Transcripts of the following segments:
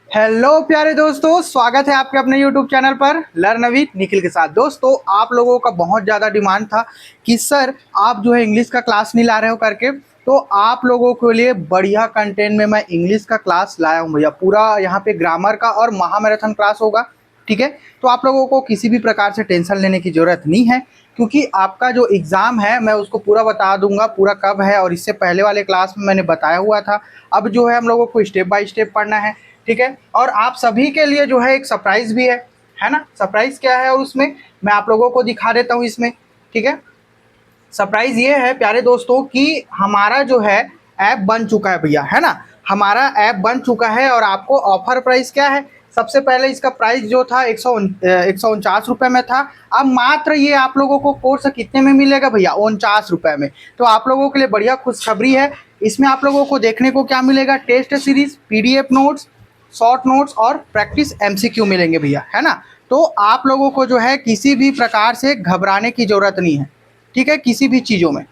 Hello प्यारे दोस्तों, स्वागत है आपके अपने YouTube चैनल पर लर्न विद निखिल के साथ। दोस्तों, आप लोगों का बहुत ज़्यादा डिमांड था कि सर आप जो है इंग्लिश का क्लास नहीं ला रहे हो करके। तो आप लोगों के लिए बढ़िया कंटेंट में मैं इंग्लिश का क्लास लाया हूँ भैया। पूरा यहाँ पे ग्रामर का और महामैराथन क्लास होगा, ठीक है। तो आप लोगों को किसी भी प्रकार से टेंशन लेने की ज़रूरत नहीं है, क्योंकि आपका जो एग्ज़ाम है मैं उसको पूरा बता दूंगा, पूरा कब है। और इससे पहले वाले क्लास में मैंने बताया हुआ था। अब जो है हम लोगों को स्टेप बाय स्टेप पढ़ना है, ठीक है। और आप सभी के लिए जो है एक सरप्राइज भी है ना। सरप्राइज क्या है और उसमें मैं आप लोगों को दिखा देता हूँ इसमें, ठीक है। सरप्राइज ये है प्यारे दोस्तों कि हमारा जो है ऐप बन चुका है भैया, है ना। हमारा ऐप बन चुका है और आपको ऑफर प्राइस क्या है। सबसे पहले इसका प्राइस जो था 149 रुपये में था। अब मात्र ये आप लोगों को कोर्स कितने में मिलेगा भैया, 49 रुपये में। तो आप लोगों के लिए बढ़िया खुशखबरी है। इसमें आप लोगों को देखने को क्या मिलेगा, test series, PDF notes, short notes और प्रैक्टिस MCQ मिलेंगे भैया, है ना। तो आप लोगों को जो है किसी भी प्रकार से घबराने की ज़रूरत नहीं है, ठीक है, किसी भी चीज़ों में।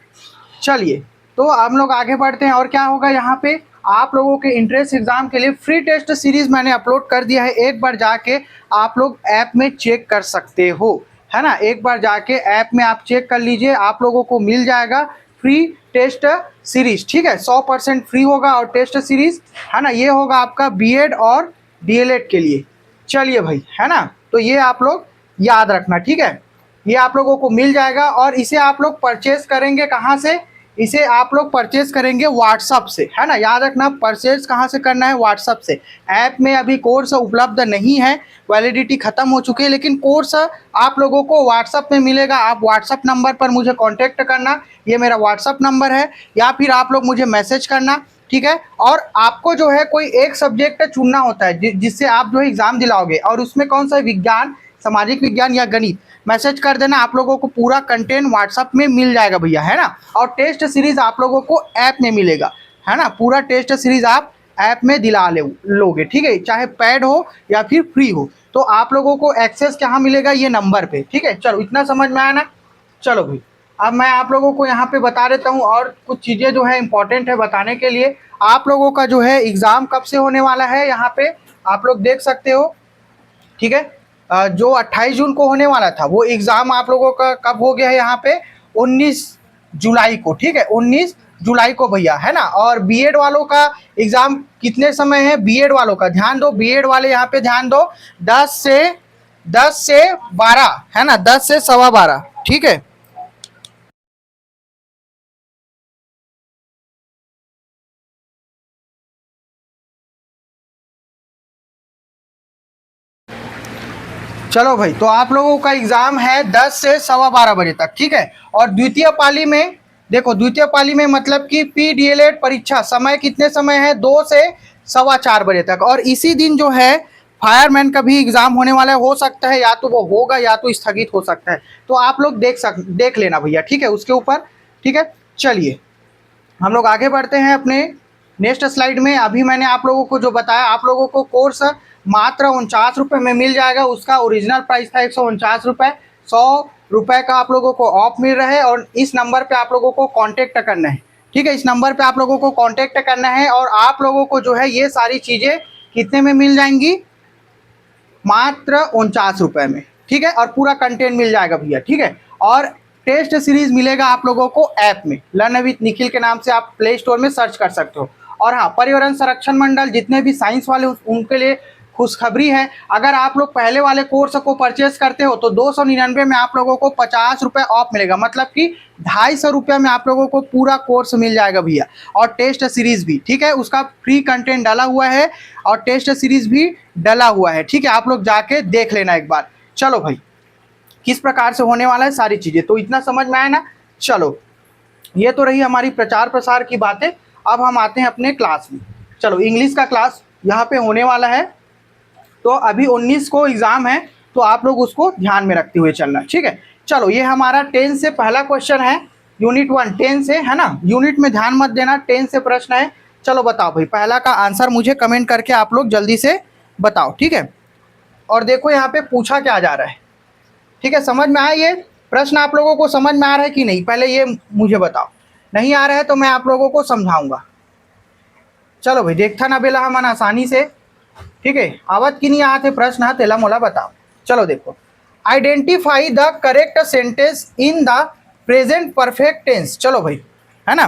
चलिए, तो हम लोग आगे बढ़ते हैं। और क्या होगा यहाँ पे, आप लोगों के इंट्रेंस एग्जाम के लिए फ्री टेस्ट सीरीज मैंने अपलोड कर दिया है। एक बार जाके आप लोग ऐप में चेक कर सकते हो, है ना। एक बार जाके ऐप में आप चेक कर लीजिए, आप लोगों को मिल जाएगा फ्री टेस्ट सीरीज, ठीक है। 100% फ्री होगा और टेस्ट सीरीज, है ना, ये होगा आपका BEd और DLED के लिए। चलिए भाई, है ना। तो ये आप लोग याद रखना, ठीक है। ये आप लोगों को मिल जाएगा और इसे आप लोग परचेज करेंगे कहाँ से, इसे आप लोग परचेज करेंगे व्हाट्सअप से, है ना। याद रखना, परचेज कहाँ से करना है, व्हाट्सअप से। ऐप में अभी कोर्स उपलब्ध नहीं है, वैलिडिटी ख़त्म हो चुकी है, लेकिन कोर्स आप लोगों को व्हाट्सअप में मिलेगा। आप व्हाट्सअप नंबर पर मुझे कॉन्टैक्ट करना, ये मेरा व्हाट्सअप नंबर है, या फिर आप लोग मुझे मैसेज करना, ठीक है। और आपको जो है कोई एक सब्जेक्ट चुनना होता है जिससे आप जो है एग्ज़ाम दिलाओगे, और उसमें कौन सा, विज्ञान, सामाजिक विज्ञान या गणित। मैसेज कर देना, आप लोगों को पूरा कंटेंट व्हाट्सअप में मिल जाएगा भैया, है ना। और टेस्ट सीरीज आप लोगों को ऐप में मिलेगा, है ना। पूरा टेस्ट सीरीज आप ऐप में दिला लोगे, ठीक है, चाहे पेड हो या फिर फ्री हो। तो आप लोगों को एक्सेस कहाँ मिलेगा, ये नंबर पे, ठीक है। चलो, इतना समझ में आया ना। चलो भाई, अब मैं आप लोगों को यहाँ पे बता देता हूँ और कुछ चीज़ें जो है इंपॉर्टेंट है बताने के लिए। आप लोगों का जो है एग्ज़ाम कब से होने वाला है, यहाँ पे आप लोग देख सकते हो, ठीक है। जो 28 जून को होने वाला था वो एग्ज़ाम आप लोगों का कब हो गया है, यहाँ पे 19 जुलाई को, ठीक है, 19 जुलाई को भैया, है ना। और BEd वालों का एग्ज़ाम कितने समय है, BEd वालों का ध्यान दो, BEd वाले यहाँ पे ध्यान दो, 10 से 12, है ना, 10 से 12:15, ठीक है। चलो भाई, तो आप लोगों का एग्जाम है 10 से 12:15 बजे तक, ठीक है। और द्वितीय पाली में देखो, द्वितीय पाली में मतलब कि PDLED परीक्षा समय कितने समय है, 2 से 4:15 बजे तक। और इसी दिन जो है फायरमैन का भी एग्जाम होने वाला है, हो सकता है या तो वो होगा या तो स्थगित हो सकता है। तो आप लोग देख लेना भैया, ठीक है, उसके ऊपर, ठीक है। चलिए, हम लोग आगे बढ़ते हैं अपने नेक्स्ट स्लाइड में। अभी मैंने आप लोगों को जो बताया, आप लोगों को कोर्स मात्र 49 रुपये में मिल जाएगा। उसका ओरिजिनल प्राइस था 149 रुपये, 100 रुपये का आप लोगों को ऑफ मिल रहा है। और इस नंबर पे आप लोगों को कांटेक्ट करना है, ठीक है। इस नंबर पे आप लोगों को कांटेक्ट करना है और आप लोगों को जो है ये सारी चीज़ें कितने में मिल जाएंगी, मात्र 49 रुपये में, ठीक है। और पूरा कंटेंट मिल जाएगा भैया, ठीक है। और टेस्ट सीरीज मिलेगा आप लोगों को ऐप में, लर्न विद निखिल के नाम से आप प्ले स्टोर में सर्च कर सकते हो। और हाँ, पर्यावरण संरक्षण मंडल जितने भी साइंस वाले उनके लिए खुशखबरी है। अगर आप लोग पहले वाले कोर्स को परचेस करते हो तो 299 में आप लोगों को 50 रुपये ऑफ मिलेगा, मतलब कि 250 रुपये में आप लोगों को पूरा कोर्स मिल जाएगा भैया। और टेस्ट सीरीज भी, ठीक है, उसका फ्री कंटेंट डाला हुआ है और टेस्ट सीरीज भी डला हुआ है, ठीक है। आप लोग जाके देख लेना एक बार। चलो भाई, किस प्रकार से होने वाला है सारी चीज़ें, तो इतना समझ में आया ना। चलो, ये तो रही हमारी प्रचार प्रसार की बातें। अब हम आते हैं अपने क्लास में। चलो, इंग्लिश का क्लास यहाँ पे होने वाला है। तो अभी 19 को एग्ज़ाम है, तो आप लोग उसको ध्यान में रखते हुए चलना, ठीक है। चलो, ये हमारा 10 से पहला क्वेश्चन है, यूनिट 1 10 से, है ना। यूनिट में ध्यान मत देना, 10 से प्रश्न है। चलो बताओ भाई, पहला का आंसर मुझे कमेंट करके आप लोग जल्दी से बताओ, ठीक है। और देखो यहाँ पे पूछा क्या जा रहा है, ठीक है। समझ में आया ये प्रश्न, आप लोगों को समझ में आ रहा है कि नहीं, पहले ये मुझे बताओ। नहीं आ रहा है तो मैं आप लोगों को समझाऊंगा। चलो भाई, देखता ना बेला हम आसानी से, ठीक है, आवत की नहीं आते प्रश्न हा तेला मोला बताओ। चलो देखो, identify the correct sentence in the present perfect tense. चलो भाई, है ना,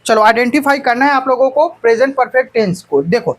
चलो आइडेंटिफाई करना है आप लोगों को प्रेजेंट परफेक्ट टेंस को। देखो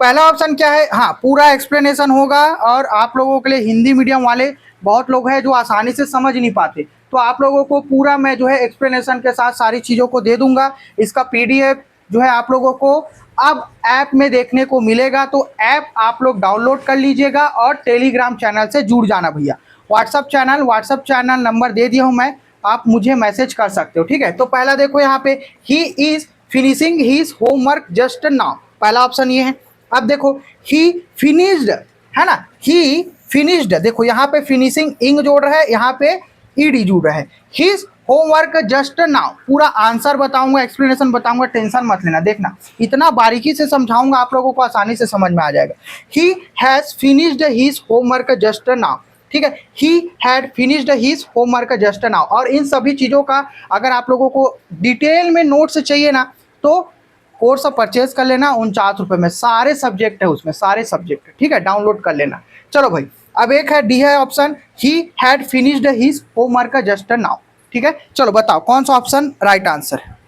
पहला ऑप्शन क्या है, हाँ पूरा एक्सप्लेनेशन होगा, और आप लोगों के लिए हिंदी मीडियम वाले बहुत लोग हैं जो आसानी से समझ नहीं पाते, तो आप लोगों को पूरा मैं जो है एक्सप्लेनेशन के साथ सारी चीज़ों को दे दूंगा। इसका पीडीएफ जो है आप लोगों को अब ऐप में देखने को मिलेगा, तो ऐप आप लोग डाउनलोड कर लीजिएगा और टेलीग्राम चैनल से जुड़ जाना भैया। व्हाट्सअप चैनल नंबर दे दिया हूँ मैं, आप मुझे मैसेज कर सकते हो, ठीक है। तो पहला देखो यहाँ पे, he is finishing his homework just now, पहला ऑप्शन ये है। अब देखो ही फिनिश्ड, है ना, ही फिनिश्ड, देखो यहाँ पे फिनिशिंग इंग जोड़ रहा है, यहाँ पे ईडी जुड़ रहा है। हिज होमवर्क जस्ट नाउ, पूरा आंसर बताऊंगा, एक्सप्लेनेशन बताऊंगा, टेंशन मत लेना, देखना इतना बारीकी से समझाऊंगा आप लोगों को आसानी से समझ में आ जाएगा। He has finished his homework just now, ठीक है, he had finished his homework just now. और इन सभी चीज़ों का अगर आप लोगों को डिटेल में नोट्स चाहिए ना, तो कोर्स परचेज कर लेना, 49 रुपये में सारे सब्जेक्ट है उसमें, सारे सब्जेक्ट, ठीक है, डाउनलोड कर लेना। चलो भाई, अब एक है डी है option, he had finished his homework just now, ठीक है। चलो बताओ कौन सा ऑप्शन राइट आंसर है।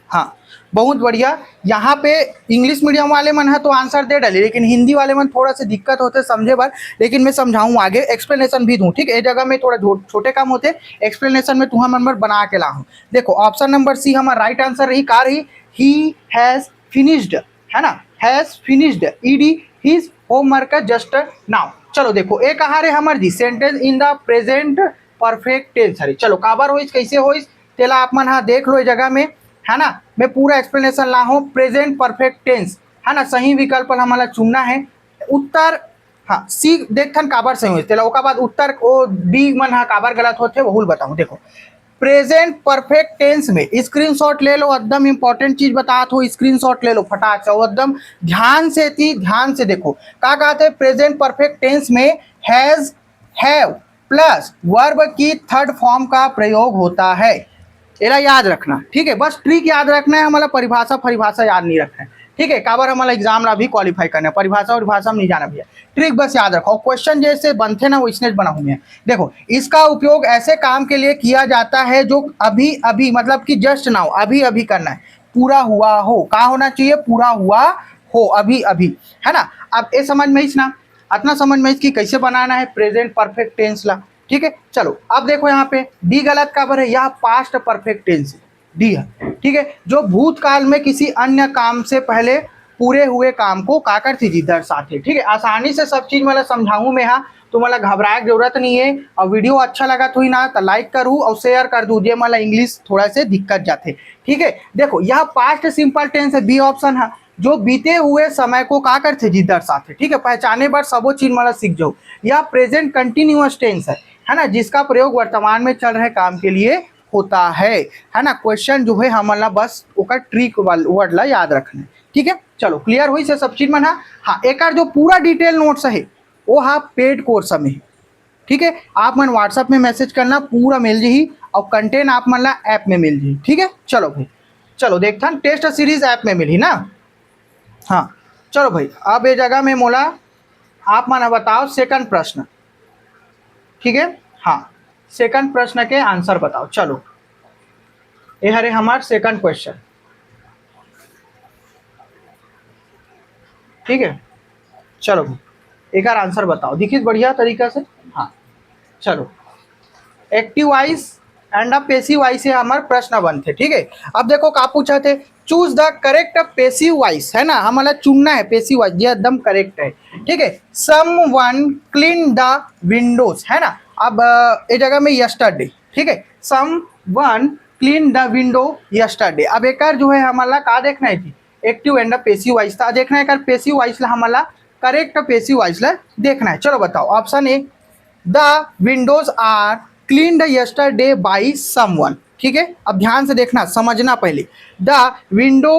हाँ बहुत बढ़िया, यहाँ पे इंग्लिश मीडियम वाले मन है तो आंसर दे डाली, लेकिन हिंदी वाले मन थोड़ा सा दिक्कत होते समझे बार, लेकिन मैं समझाऊँ आगे, एक्सप्लेनेशन भी दूँ, ठीक है। एक जगह में थोड़ा छोटे काम होते, एक्सप्लेनेशन में तुम्हारा नंबर बना के लाऊँ। देखो ऑप्शन नंबर सी हमारा राइट आंसर रही, का रही, ही हैज़ फिनिश्ड, है ना, has finished E D his homework just now. चलो देखो एक कहा रे हमार जी, sentence in the present perfect tense हरी। चलो काबर होइस, कैसे होइस, तेला आप मन हाँ देख लो इस जगह में, है ना, मैं पूरा एक्सप्लेनेशन ला हूँ। प्रेजेंट परफेक्ट टेंस, है ना, सही विकल्प हमारा चुनना है। उत्तर हाँ सी देखथन काबर सही होइस, तेला ओका बाद उत्तर ओ डी मन हाँ काबर गलत होते वहुल बताऊँ। देखो प्रेजेंट परफेक्ट टेंस में स्क्रीनशॉट ले लो, एकदम इंपॉर्टेंट चीज बतात हो, स्क्रीनशॉट ले लो फटाक से, एकदम ध्यान से थी, ध्यान से देखो क्या कहते हैं। प्रेजेंट परफेक्ट टेंस में हैज, हैव प्लस वर्ब की थर्ड फॉर्म का प्रयोग होता है, एरा याद रखना, ठीक है। बस ट्रिक याद रखना है, हमारा परिभाषा याद नहीं रखना है, ठीक है। काबर हमारा एग्जाम ला भी क्वालिफाई करना है, परिभाषा में नहीं जाना भैया, ट्रिक बस याद रखो। क्वेश्चन जैसे बनते ना वैसने बनाऊँ मैं। देखो इसका उपयोग ऐसे काम के लिए किया जाता है जो अभी अभी, मतलब कि जस्ट नाउ, अभी अभी करना है, पूरा हुआ हो, क्या होना चाहिए, पूरा हुआ हो, अभी अभी, है ना। अब ये समझ में इस ना, इतना समझ में कि कैसे बनाना है प्रेजेंट परफेक्ट टेंस ला, ठीक है। चलो अब देखो यहाँ पे डी गलत काबर है, यह पास्ट परफेक्ट टेंस डी है, ठीक है, जो भूतकाल में किसी अन्य काम से पहले पूरे हुए काम को का करती जी दर्शाते, ठीक है। आसानी से सब चीज मतलब समझाऊँ मैं, हाँ तो मतलब घबराए की जरूरत नहीं है। और वीडियो अच्छा लगा तो ही ना तो लाइक करूँ और शेयर कर दूँ, जे मतलब इंग्लिश थोड़ा से दिक्कत जाते, ठीक है। देखो यह पास्ट सिंपल टेंस है, बी ऑप्शन है, जो बीते हुए समय को का करते जी दर्शाते, ठीक है। पहचाने बार सबो चीज मतलब सीख जाओ। यह प्रेजेंट कंटिन्यूअस टेंस है ना, जिसका प्रयोग वर्तमान में चल रहे काम के लिए होता है ना। क्वेश्चन जो है हमारा बस ओका ट्रिक वर्ड ला याद रखना है, ठीक है। चलो क्लियर हुई से सब चीज मन। हाँ एक जो पूरा डिटेल नोट्स है वो हाँ पेड कोर्स में है, ठीक है। आप मन व्हाट्सएप में मैसेज करना, पूरा मिल जी, और कंटेंट आप मन ला ऐप में मिल जी, ठीक है। चलो भाई, चलो देखता टेस्ट सीरीज ऐप में मिली ना। हाँ चलो भाई, अब ये जगह में मोला आप मन बताओ सेकंड प्रश्न, ठीक है। हाँ सेकंड प्रश्न के आंसर बताओ। चलो ये हरे हमार सेकंड क्वेश्चन, ठीक है। चलो भाई एक आंसर बताओ, देखिए बढ़िया तरीका से। हाँ चलो, active voice and passive wise से हमारे प्रश्न बनते, ठीक है। अब देखो का पूछा थे, choose the correct passive wise, है ना, हमारा चुनना है पैसिव वाइज, ये एकदम करेक्ट है, ठीक है। समवन क्लीन द विंडोज, है ना। अब ये जगह में यस्टरडे, ठीक है, someone clean the window yesterday. अब एक जो है हमारा का देखना है कि एक्टिव एंड पैसिव वाइज था देखना है, पैसिव वाइज ला हमारा करेक्ट पैसिव वाइज ला देखना है। चलो बताओ option A, the windows are cleaned yesterday by someone, ठीक है। अब ध्यान से देखना, समझना पहले, the window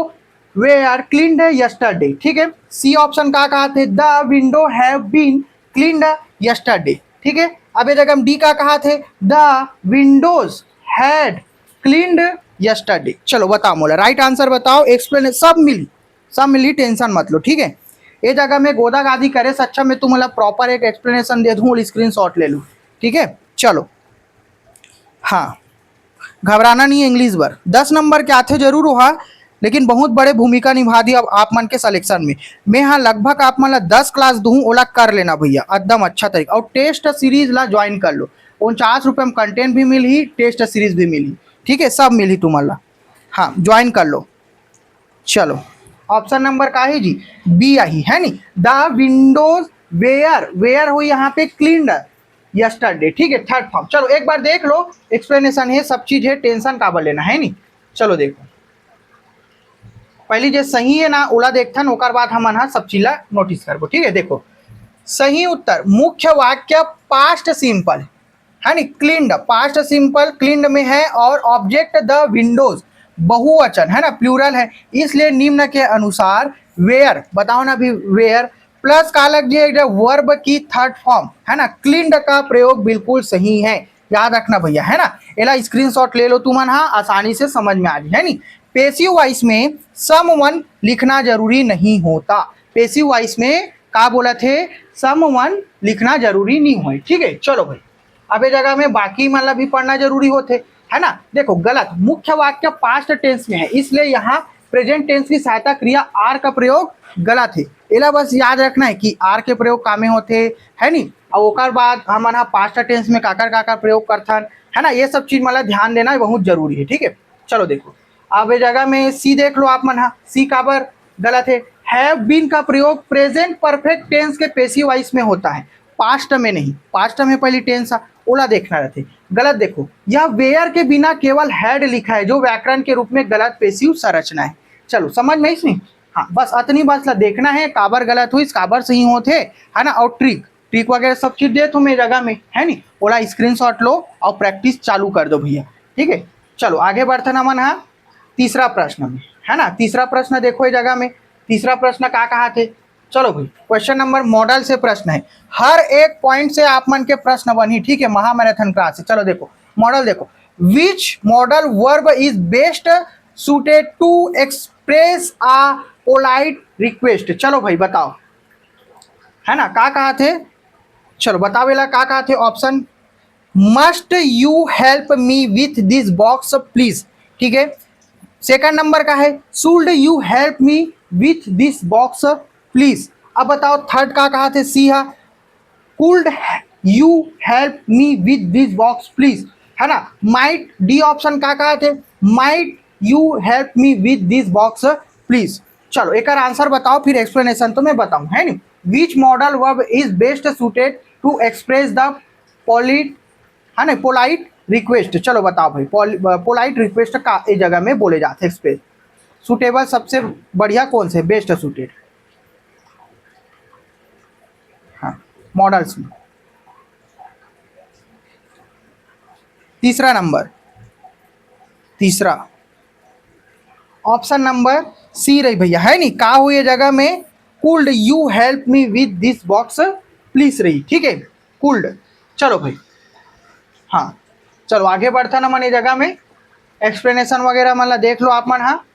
were cleaned yesterday, ठीक है। सी ऑप्शन का कहा थे, the window have been cleaned yesterday, ठीक है। अब ये जगह डी का कहा थे, the windows had cleaned yesterday. चलो बताओ मोला राइट आंसर बताओ, एक्सप्लेन, सब मिली टेंशन मत लो, ठीक है। ये जगह में गोदा गादी करे से अच्छा मैं तुम्हें प्रॉपर एक एक्सप्लेनेशन दे दूँ और स्क्रीनशॉट ले लूँ, ठीक है। चलो हाँ, घबराना नहीं है इंग्लिश बर 10 नंबर के आते जरूर हुआ, लेकिन बहुत बड़े भूमिका निभा दी अब आप मन के सिलेक्शन में। मैं हाँ लगभग आप मन ला 10 क्लास दूँ, ओला कर लेना भैया एकदम अच्छा तरीका। और टेस्ट सीरीज ला ज्वाइन कर लो, 49 रुपये में कंटेंट भी मिली, टेस्ट सीरीज भी मिली, ठीक है, सब मिली तुम्हारा। हाँ ज्वाइन कर लो। चलो ऑप्शन नंबर का है जी, बी आई है नी, द विंडोज वेयर, वेयर हुई यहाँ पे क्लीन्ड यस्टरडे, ठीक है, थर्ड फॉर्म। चलो एक बार देख लो, एक्सप्लेनेशन है, सब चीज है, टेंशन काबर लेना है नी। चलो देखो पहली जो सही है ना ओला देखथन, ओकर बाद हमन हा सब चीज नोटिस करबो, ठीक है। देखो सही उत्तर मुख्य वाक्य पास्ट सिंपल है नी, क्लीन्ड पास्ट सिंपल क्लीन्ड में है, और ऑब्जेक्ट द विंडोज बहुवचन है ना, प्लूरल है, इसलिए निम्न के अनुसार वेयर, बताओ ना अभी, वेयर प्लस का लग जाएगा वर्ब की थर्ड फॉर्म है ना, क्लीन्ड का प्रयोग बिल्कुल सही है, याद रखना भैया है ना। एला स्क्रीनशॉट ले लो तुमन, हाँ आसानी से समझ में आ जाए है नी। पेसिव वॉइस में समवन लिखना जरूरी नहीं होता, पेसिव वॉइस में का बोला थे, समवन लिखना जरूरी नहीं हो, ठीक है। चलो भाई अब ये जगह में बाकी मतलब भी पढ़ना जरूरी होते है ना। देखो गलत, मुख्य वाक्य पास्ट टेंस में है, इसलिए यहाँ प्रेजेंट टेंस की सहायता क्रिया आर का प्रयोग गलत है। एला बस याद रखना है कि आर के प्रयोग कामे होते है नी, और ओकर बाद हमन पास्ट टेंस में काकर काकर प्रयोग करथन है ना, ये सब चीज मतलब ध्यान देना बहुत जरूरी है, ठीक है। चलो देखो अब ये जगह में सी देख लो आप मन, सी काबर गलत है, हैव बीन का प्रयोग प्रेजेंट परफेक्ट टेंस के पेसिव वॉइस में होता है, पास्ट में नहीं, पास्ट में पहली टेंस ओला देखना रहते, गलत। देखो यह वेयर के बिना केवल हैड लिखा है, जो व्याकरण के रूप में गलत पेसिव संरचना है। चलो समझ में इसमें, हाँ बस अतनी बात ला देखना है, काबर गलत हुई काबर सही होते है ना, और ट्रिक ट्रिक वगैरह सब चीज दे तो मेरे जगह में है नी, ओला स्क्रीनशॉट लो और प्रैक्टिस चालू कर दो भैया, ठीक है। चलो आगे बढ़ते ना मन, हाँ तीसरा प्रश्न में है ना, तीसरा प्रश्न देखो ये जगह में, तीसरा प्रश्न का कहा थे। चलो भाई क्वेश्चन नंबर मॉडल से प्रश्न है, हर एक पॉइंट से आप मन के प्रश्न बनी, ठीक है, महामैराथन क्लास है। चलो देखो मॉडल देखो, which modal verb is best suited to express a polite request. चलो भाई बताओ है ना, का कहा थे, चलो बताओ एला का कहा थे। Option must you help me with this box please, ठीक है। सेकंड नंबर का है should you help me with this box please. अब बताओ थर्ड का कहा थे, सी हा could you help me with this box please है ना। माइट डी ऑप्शन का कहा थे, might you help me with this box please. चलो एक आंसर बताओ, फिर एक्सप्लेनेशन तो मैं बताऊं है नी। Which modal verb is best suited to express the polite है ना, पोलाइट रिक्वेस्ट। चलो बताओ भाई, पोलाइट रिक्वेस्ट का इस जगह में बोले जाते हैं एक्सप्रेस, सुटेबल सबसे बढ़िया कौन से, बेस्ट सुटेड, हाँ मॉडल्स में। तीसरा नंबर, तीसरा ऑप्शन नंबर सी रही भैया है नी, का हुई जगह में cooled you help me with this box please रही, ठीक है, कुल्ड। चलो भाई हाँ चलो आगे बढ़ता ना मन ये जगह में, एक्सप्लेनेशन वगैरह मतलब देख लो आप मन, हाँ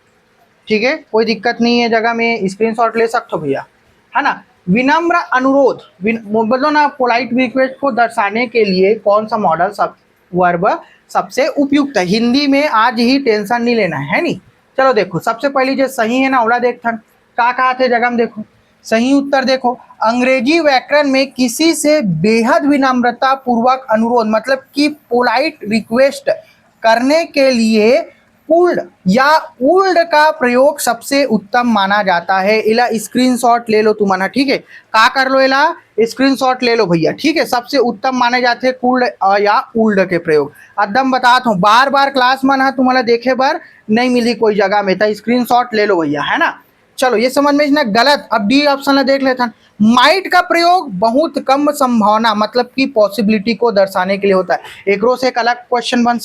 ठीक है, कोई दिक्कत नहीं है, जगह में स्क्रीनशॉट ले सकते हो भैया है ना। विनम्र अनुरोध, बोलो ना, पोलाइट रिक्वेस्ट को दर्शाने के लिए कौन सा मॉडल सब वर्ब सबसे उपयुक्त है, हिंदी में आज ही टेंशन नहीं लेना है नी। चलो देखो सबसे पहली जो सही है ना ओला देखथन, का कहा थे जगह में, देखो सही उत्तर देखो, अंग्रेजी व्याकरण में किसी से बेहद विनम्रता पूर्वक अनुरोध मतलब कि पोलाइट रिक्वेस्ट करने के लिए पुल्ड या उल्ड का प्रयोग सबसे उत्तम माना जाता है। इला स्क्रीनशॉट ले लो तुम्हारा, ठीक है, का कर लो, इला स्क्रीनशॉट ले लो भैया, ठीक है, सबसे उत्तम माने जाते हैं कुल्ड या उल्ड के प्रयोग। एकदम बताता हूँ, बार बार क्लास में ना तुम्हारा देखे बार नहीं मिली कोई जगह में, तो स्क्रीनशॉट ले लो भैया है ना। चलो ये समझ में ना गलत। अब डी ऑप्शन देख लेते हैं, माइट का प्रयोग बहुत कम संभावना मतलब कि पॉसिबिलिटी को दर्शाने के लिए होता है। एक से एक अलग क्वेश्चन बन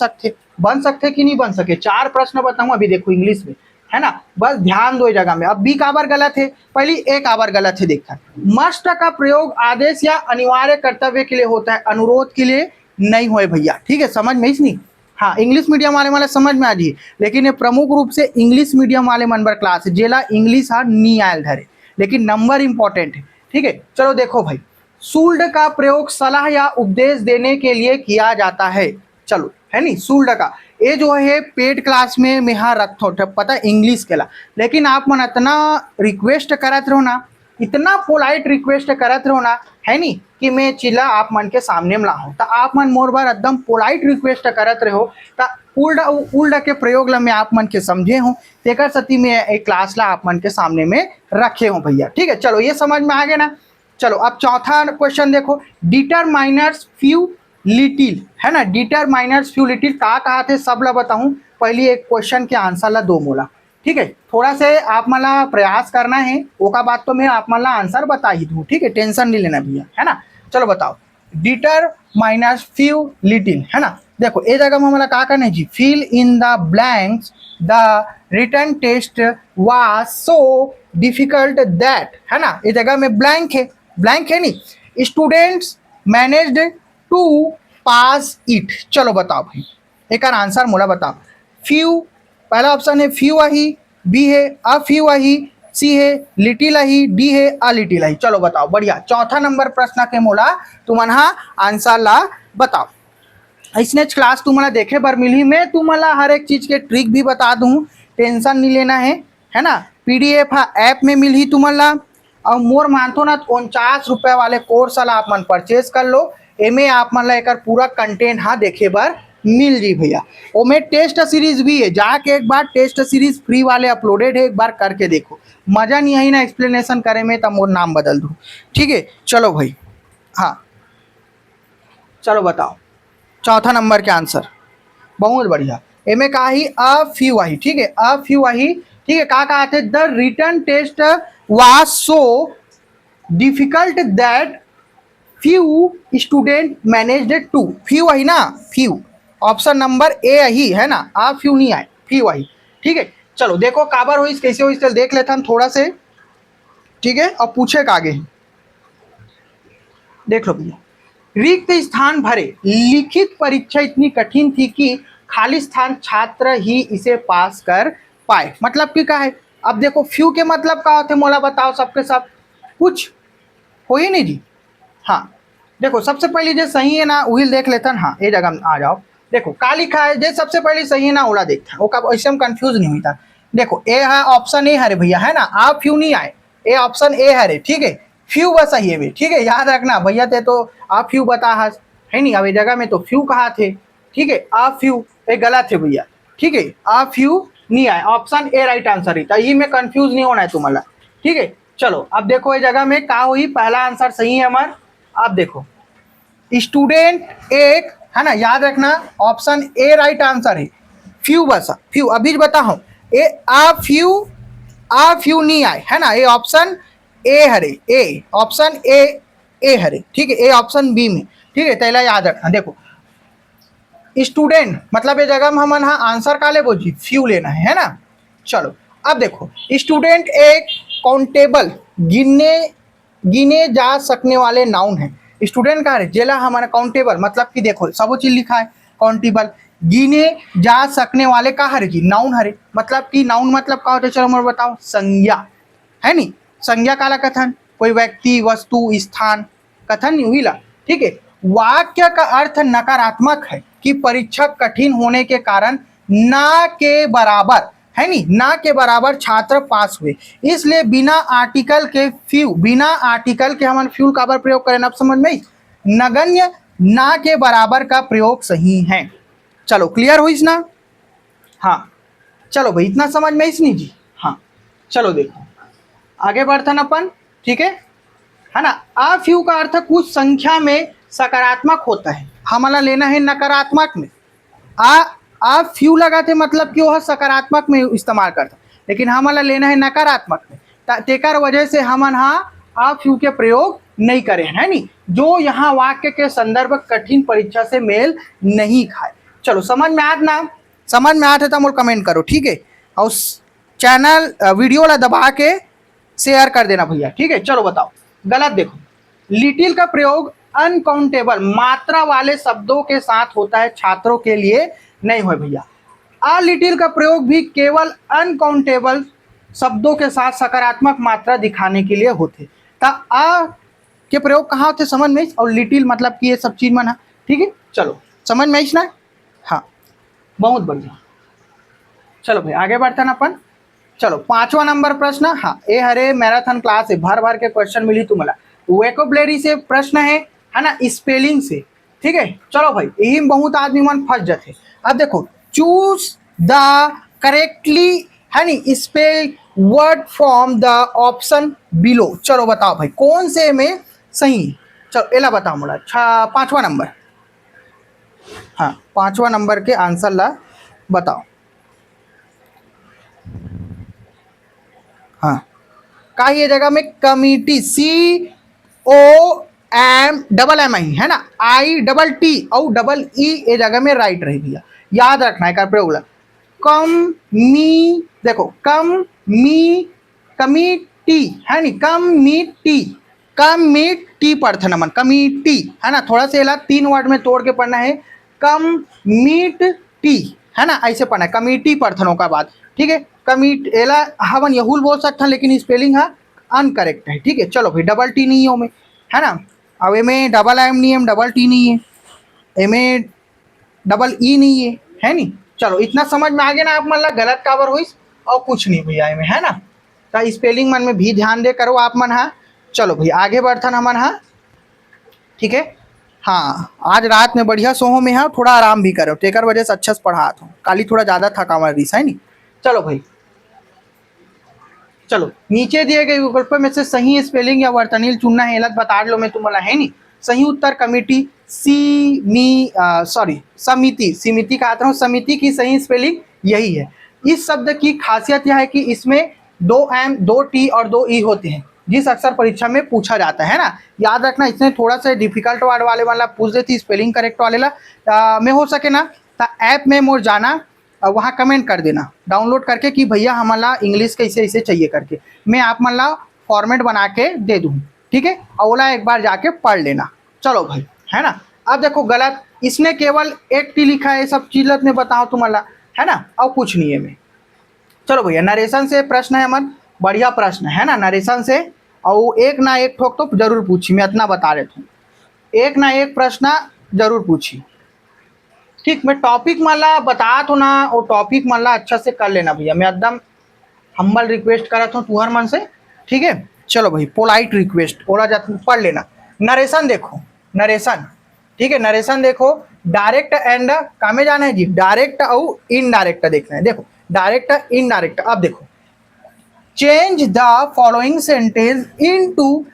सकते कि नहीं बन सके, चार प्रश्न बताऊं अभी देखो इंग्लिश में है ना, बस ध्यान दो जगह में। अब बी का बार गलत है, पहली एक आवर गलत है, देखा मस्ट का प्रयोग आदेश या अनिवार्य कर्तव्य के लिए होता है, अनुरोध के लिए नहीं होए भैया, ठीक है, समझ में इसनी। हाँ इंग्लिश मीडियम वाले समझ में आ जाइए, लेकिन ये प्रमुख रूप से इंग्लिश मीडियम वाले मन पर क्लास है, जेला इंग्लिश हाँ नहीं आयल धरे, लेकिन नंबर इंपॉर्टेंट है, ठीक है। चलो देखो भाई, शूल्ड का प्रयोग सलाह या उपदेश देने के लिए किया जाता है। चलो है नी, शूल्ड का ये जो है पेड क्लास में मैं हाँ रखो पता इंग्लिश के ला, लेकिन आप मन इतना रिक्वेस्ट करत रहो ना, इतना पोलाइट रिक्वेस्ट करत रहो ना, है नी कि मैं चिल्ला आप मन के सामने में लाऊं, तो आप मन मोर बार एकदम पोलाइट रिक्वेस्ट करत रहो, तो उल्ड के प्रयोग ला मैं आप मन के समझे हूँ, तेकर सती में एक क्लास ला आप मन के सामने में रखे हूँ भैया, ठीक है। चलो ये समझ में आ गया ना। चलो अब चौथा क्वेश्चन देखो, डिटरमाइनर्स फ्यू लिटिल, है ना, डिटरमाइनर्स फ्यू लिटिल का कहा थे सब ला बताऊं, पहले एक क्वेश्चन के आंसर ला दो मोला, ठीक है। थोड़ा से आप मला प्रयास करना है, ओका बात तो मैं आप मला आंसर बता ही दूँ, ठीक है, टेंशन नहीं लेना भैया, है ना। चलो बताओ, डिटरमाइनर्स फ्यू लिटिल, है ना। देखो ये जगह में हमारा क्या करना है जी, fill in the blanks, the return test was so difficult that, है ना, ये जगह में ब्लैंक है, ब्लैंक है नहीं, students managed to pass it. चलो बताओ भाई, एक आंसर मोला बताओ। फ्यू पहला ऑप्शन है फ्यू आही, बी है अ फ्यू आही, सी है लिटिल आही, डी है अ लिटिल आही। चलो बताओ, बढ़िया। चौथा नंबर प्रश्न के मोला तुम्हारा आंसर ला बताओ। इसने क्लास तुम्हारा देखे बार मिली, मैं तुम्हारा हर एक चीज के ट्रिक भी बता दूं, टेंशन नहीं लेना है ना। पीडीएफ ऐप में मिल ही तुम्हारा, और मोर मानतो ना 49 रुपये वाले कोर्स ला आप मन परचेज कर लो, एमे आप मन ला एक पूरा कंटेंट हाँ देखे बार मिल जी भैया। ओमे टेस्ट सीरीज भी है, जाके एक बार टेस्ट सीरीज फ्री वाले अपलोडेड है, एक बार करके देखो, मजा नहीं आई ना एक्सप्लेनेशन करे में तो मोर नाम बदल दूँ, ठीक है। चलो भाई, हाँ चलो बताओ चौथा नंबर के आंसर, बहुत बढ़िया। एमे का ही अ फ्यू आई, ठीक है, अ फ्यू आई, ठीक है। कहा थे the return test was so difficult that few student managed to, few आई ना, फ्यू ऑप्शन नंबर ए ही है ना, आ फ्यू नहीं आए, फ्यू आई, ठीक है। चलो देखो काबर हुई कैसे हुई, चल देख लेता हम थोड़ा से, ठीक है। अब पूछे आगे देख लो भैया, रिक्त स्थान भरे, लिखित परीक्षा इतनी कठिन थी कि खाली स्थान छात्र ही इसे पास कर पाए। मतलब कि क्या है, अब देखो फ्यू के मतलब क्या होते मोला बताओ सबके सब, कुछ हो ही नहीं जी। हाँ देखो सबसे पहले जो सही है ना वही देख लेते हैं, हाँ ये जगह में आ जाओ। देखो का लिखा है, जो सबसे पहले सही है ना ओला देखता है, ऐसे हम कंफ्यूज नहीं हुई था। देखो ए है ऑप्शन ए हरे भैया, है ना, आप फ्यू नहीं आए, ए ऑप्शन ए हरे, ठीक है। फ्यू बस सही है, ठीक है, याद रखना भैया थे तो आप फ्यू बता है नहीं, अब जगह में तो फ्यू कहा थे, ठीक है, आप फ्यू ये गलत है भैया, ठीक है, आप फ्यू नहीं आए, ऑप्शन ए राइट आंसर है, ये में कंफ्यूज नहीं होना है तुम्हारा, ठीक है। चलो अब देखो ये जगह में का हुई, पहला आंसर सही है हमारा। आप देखो स्टूडेंट एक, है ना, याद रखना ऑप्शन ए राइट आंसर है, फ्यू बस फ्यू, अभी बताओ ए आ फ्यू नहीं आए, है ना, ये option A Hare, A option A हरे, ठीक है, ए ऑप्शन बी में, ठीक है, तैला याद रखना। देखो स्टूडेंट मतलब ये जगह में हम हाँ आंसर का ले बोझी फ्यू लेना है ना। चलो अब देखो स्टूडेंट एक काउंटेबल, गिने जा सकने वाले नाउन है। स्टूडेंट का है जेला हमारा काउंटेबल, मतलब कि देखो सब चीज लिखा है, काउंटेबल गिने जा सकने वाले का हरे जी, नाउन हरे, मतलब कि नाउन मतलब का होता है, चलो मुझे बताओ, संज्ञा है नी, संज्ञा काला कथन, कोई व्यक्ति वस्तु स्थान कथन नहीं हुई ला, ठीक है। वाक्य का अर्थ नकारात्मक है कि परीक्षा कठिन होने के कारण ना के बराबर, है नी, ना के बराबर छात्र पास हुए, इसलिए बिना आर्टिकल के फ्यू, बिना आर्टिकल के हम फ्यूल का बार प्रयोग करें, अब समझ में नगण्य ना के बराबर का प्रयोग सही है। चलो क्लियर हुई ना, हाँ चलो भाई इतना समझ में इस नहीं जी, हाँ चलो देखो आगे बढ़ते अपन, ठीक है ना। आ फ्यू का अर्थ कुछ संख्या में सकारात्मक होता है, हमारा लेना है नकारात्मक में, आ फ्यू लगाते मतलब कि वह सकारात्मक में इस्तेमाल करता, लेकिन हमारा लेना है नकारात्मक में, तेकर वजह से हम यहाँ आ फ्यू के प्रयोग नहीं करें, है नी, जो यहाँ वाक्य के संदर्भ कठिन परीक्षा से मेल नहीं खाए। चलो समझ में आत ना, समझ में आते तो मोल कमेंट करो, ठीक है, और चैनल वीडियो ला दबा के शेयर कर देना भैया, ठीक है। चलो बताओ गलत, देखो लिटिल का प्रयोग अनकाउंटेबल मात्रा वाले शब्दों के साथ होता है, छात्रों के लिए नहीं हो भैया। आ लिटिल का प्रयोग भी केवल अनकाउंटेबल शब्दों के साथ सकारात्मक मात्रा दिखाने के लिए होते। ता आ के प्रयोग कहाँ होते समझ में, और लिटिल मतलब कि ये सब चीज मन है। ठीक है, चलो समझ में ना। हाँ, बहुत बढ़िया। चलो भाई आगे बढ़ते हैं अपन। चलो 5वां नंबर प्रश्न। हाँ, ये हरे मैराथन क्लास है, भर भर के क्वेश्चन मिली तुम्हारा। वोकैबुलरी से प्रश्न है ना, स्पेलिंग से। ठीक है, चलो भाई यही में बहुत आदमी मन फंस जाते। अब देखो, चूज द करेक्टली है नी spell word from the option below. चलो बताओ भाई कौन से में सही। चलो एला बताओ मोला। अच्छा 5वां नंबर। हाँ 5वां नंबर के आंसर ला बताओ। हाँ, का ये जगह में कमिटी, COMMI है ना, ITT और डबल ई ये जगह में राइट रही भैया, याद रखना है। कर प्रयोग कम मी, देखो कम मी कमिटी है नी, कमिटी पढ़ते नमन, कमिटी है ना। थोड़ा सा एला 3 वर्ड में तोड़ के पढ़ना है, कम मीट टी है ना, ऐसे पढ़ना है, कमिटी पढ़थनों का बाद। ठीक है, कमिट एला हवन यहूल बोल सकता, लेकिन स्पेलिंग है अनकरेक्ट है। ठीक है, चलो भाई डबल टी नहीं है में है ना, अब एम डबल एम नहीं है, डबल टी नहीं है, एम डबल ई नहीं है नी। चलो इतना समझ में आ गया ना आप मन ला, गलत काबर हुई और कुछ नहीं भैया में है ना। तो स्पेलिंग मन में भी ध्यान दे करो आप मन। हाँ चलो भाई आगे बढ़थन हमन। हाँ ठीक है। हाँ, आज रात में बढ़िया सोहो में है, थोड़ा आराम भी करो, तेकर वजह से अच्छा से पढ़ात हूँ, काली थोड़ा ज़्यादा थका हुआ है नी। चलो भाई, चलो नीचे दिए गए विकल्प में से सही स्पेलिंग या वर्तनील चुनना है, अलग बता लो मैं तुम्हारा है नी। सही उत्तर कमिटी, समिति, समिति का आता हूँ, समिति की सही स्पेलिंग यही है। इस शब्द की खासियत यह है कि इसमें 2 एम 2 टी और 2 ई होते हैं, जिस अक्सर परीक्षा में पूछा जाता है ना। याद रखना, इसने थोड़ा सा डिफिकल्ट वर्ड वाले वाला पूछ देती, स्पेलिंग करेक्ट वाले ला में हो सके ना, तो ऐप में मोर जाना, वहाँ कमेंट कर देना डाउनलोड करके कि भैया हमारा इंग्लिश कैसे ऐसे चाहिए करके, मैं आप मन ला फॉर्मेट बना के दे दूँ। ठीक है, और ओला एक बार जाके पढ़ लेना। चलो भाई है ना। अब देखो गलत, इसने केवल एक टी लिखा है, सब चीजत में बताओ तुम्हारा है ना, और कुछ नहीं है में। चलो भैया नरेशन से प्रश्न है मन, बढ़िया प्रश्न है ना नरेशन से, और एक ना एक ठोक तो जरूर पूछी, मैं इतना बता देता हूँ, एक ना एक प्रश्न जरूर पूछी। ठीक, मैं टॉपिक माला बता तो ना, वो टॉपिक माला अच्छा से कर लेना भैया, मैं एकदम हम्बल रिक्वेस्ट करा था तुहर मन से। ठीक है, चलो भाई पोलाइट रिक्वेस्ट, ओला जा पढ़ लेना। नरेशन देखो, नरेशन ठीक है, नरेशन देखो, डायरेक्ट एंड कामे जाना है जी, डायरेक्ट और इनडायरेक्ट देखना है। देखो डायरेक्ट इनडायरेक्ट, अब देखो change the following sentence into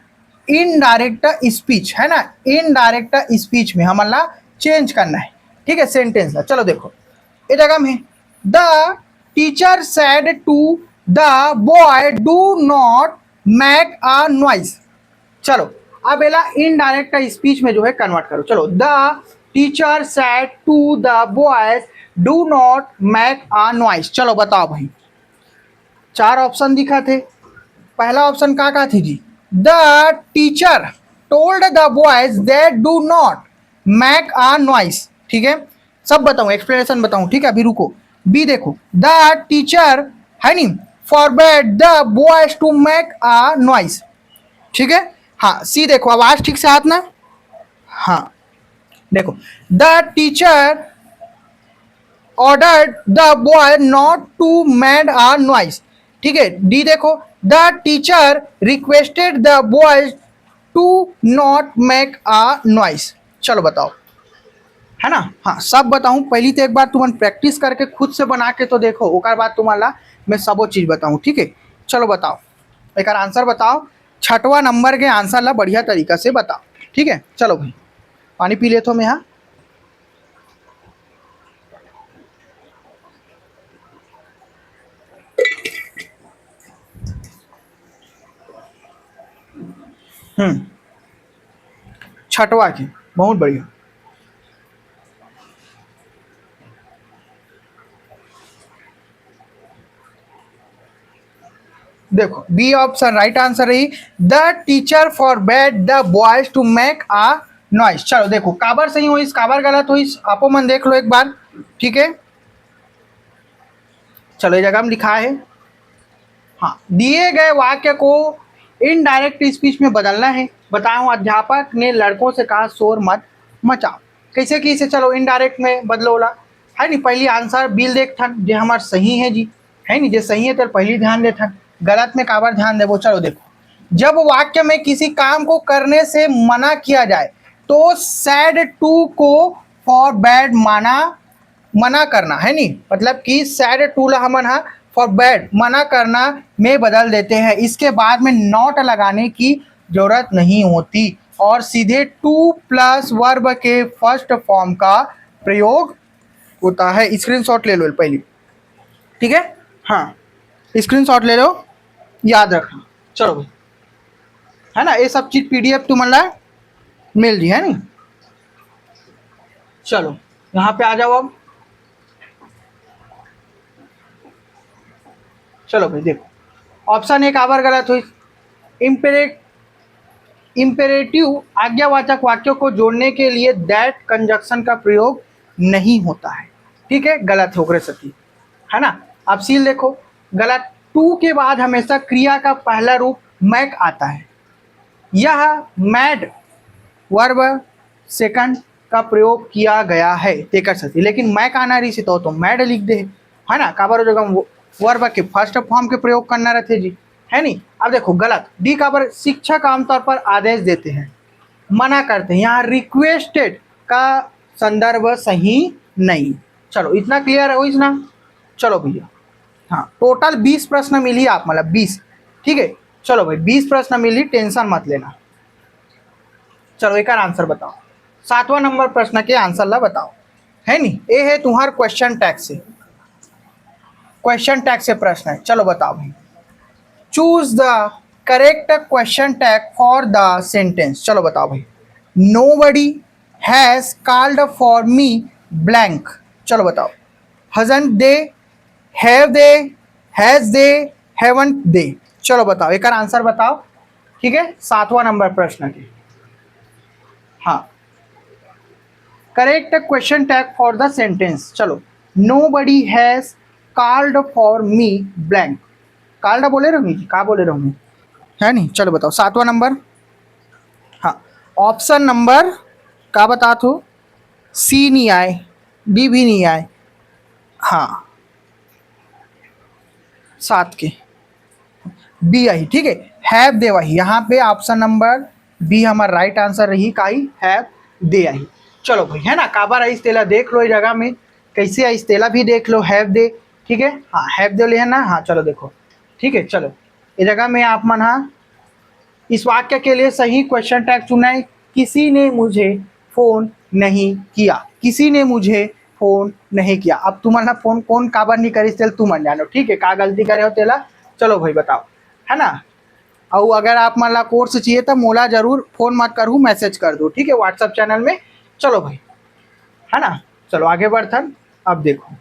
indirect speech है ना, इनडायरेक्ट स्पीच में हमारा चेंज करना है। ठीक है, सेंटेंस ला चलो देखो, ये जगह में the teacher said to the boy do not make a noise. चलो अब एला इनडायरेक्ट स्पीच में जो है कन्वर्ट करो। चलो the teacher said to the boys do not make a noise. चलो बताओ भाई, 4 ऑप्शन दिखा थे। पहला ऑप्शन का थी जी, the teacher told the boys that do not make a noise. ठीक है, सब बताऊं, एक्सप्लेनेशन बताऊं। ठीक है, अभी रुको। बी देखो, द टीचर है नी forbade the boys to make a noise. ठीक है, हाँ सी देखो, आवाज ठीक से हाथ ना। हाँ देखो, the teacher ordered the boy not to make a noise. ठीक है, डी देखो, the teacher requested the boys to not make a noise. चलो बताओ है ना। हाँ सब बताऊं, पहली तो एक बार तुम प्रैक्टिस करके खुद से बना के तो देखो, ओकर बाद तुम्हारा मैं सबो चीज बताऊं। ठीक है, चलो बताओ एक आंसर बताओ, 6वां नंबर के आंसर ला बढ़िया तरीका से बताओ। ठीक है, चलो भाई पानी पी लेता हूँ मैं। यहाँ हम्म, 6वां की बहुत बढ़िया। देखो बी ऑप्शन राइट आंसर रही, the teacher forbade the boys to make a noise. चलो देखो काबर सही हुई, काबर गलत हुई, आपो मन देख लो एक बार। ठीक है, चलो ये जगह में लिखा है हाँ, दिए गए वाक्य को इनडायरेक्ट स्पीच में बदलना है। बताओ, अध्यापक ने लड़कों से कहा शोर मत मचाओ। कैसे की इसे, चलो इनडायरेक्ट में बदलोला है नी। पहली आंसर बिल देख थन जे हमार सही है जी, है नी, जे सही है तो पहली ध्यान दे थन, गलत में काबर ध्यान देवो। चलो देखो, जब वाक्य में किसी काम को करने से मना किया जाए तो सैड टू को फॉर बैड मना करना है नी, मतलब कि सैड टू ला हमन हा फॉर बैड मना करना में बदल देते हैं। इसके बाद में नॉट लगाने की जरूरत नहीं होती और सीधे टू प्लस वर्ब के फर्स्ट फॉर्म का प्रयोग होता है। स्क्रीनशॉट ले लो पहले, ठीक है। हाँ, स्क्रीनशॉट ले लो, याद रखना। चलो भाई, है ना, ये सब चीज पीडीएफ तुम्हारा मिल जी, है नी। चलो यहाँ पे आ जाओ अब। चलो भाई देखो, ऑप्शन एक आवर गलत हुई। इम्पेरेटिव आज्ञावाचक वाक्यों को जोड़ने के लिए दैट कंजक्शन का प्रयोग नहीं होता है, ठीक है, गलत हो गए सती, है ना। अब सील देखो, गलत। टू के बाद हमेशा क्रिया का पहला रूप मैक आता है। यह मैड वर्ब सेकंड का प्रयोग किया गया है तेकर सती, लेकिन मैक आना रही से तो मैड लिख दे, है ना। काबर जगह वर्ब के फर्स्ट फॉर्म के प्रयोग करना रहते जी, है नी। अब देखो गलत, डी काबर, शिक्षक आमतौर पर आदेश देते हैं, मना करते हैं, यहाँ रिक्वेस्टेड का संदर्भ सही नहीं। चलो इतना क्लियर हो इतना। चलो भैया, हाँ, टोटल 20 प्रश्न मिली आप, मतलब 20, ठीक है। चलो भाई 20 प्रश्न मिली, टेंशन मत लेना। चलो एक आंसर बताओ, 7वां नंबर प्रश्न के आंसर ला बताओ, है नी। ये है तुम्हार क्वेश्चन टैग से, क्वेश्चन टैग से प्रश्न है। चलो बताओ भाई, choose the correct question tag for the sentence. चलो बताओ भाई, nobody has called for me blank. चलो बताओ, hasn't they, have they, has they, haven't they. चलो बताओ, एक आंसर बताओ, ठीक है, 7वां नंबर प्रश्न के। हाँ, correct question tag for the sentence. चलो, nobody has called for me blank. Called बोले रहोगी, कहा बोले रहोगी, है नहीं। चलो बताओ 7वां नंबर। हाँ, ऑप्शन नंबर का बता तो, सी नहीं आए, डी भी नहीं आए, हाँ 7 के बी आई, ठीक है, हैव दे वही। यहाँ पे ऑप्शन नंबर बी हमारा राइट आंसर रही, काई हैव दे आई। चलो भाई, है ना, काबर आई तेला देख लो इस जगह में, कैसे आई तेला भी देख लो, हैव दे, ठीक है। हाँ, हैव दे ले है ना, हाँ चलो देखो, ठीक है। चलो इस जगह में आप मन, हाँ, इस वाक्य के लिए सही क्वेश्चन टैग चुना है, किसी ने मुझे फोन नहीं किया, किसी ने मुझे फोन नहीं किया। अब तुम्हारा फोन कौन काबर नहीं करी तेल तुम जानो, ठीक है, का गलती करे हो तेला। चलो भाई बताओ, है ना। और अगर आप मान ला कोर्स चाहिए तो मोला जरूर फोन मत करूँ, मैसेज कर दो, ठीक है, व्हाट्सएप चैनल में। चलो भाई, है ना। चलो आगे बढ़थन। अब देखो,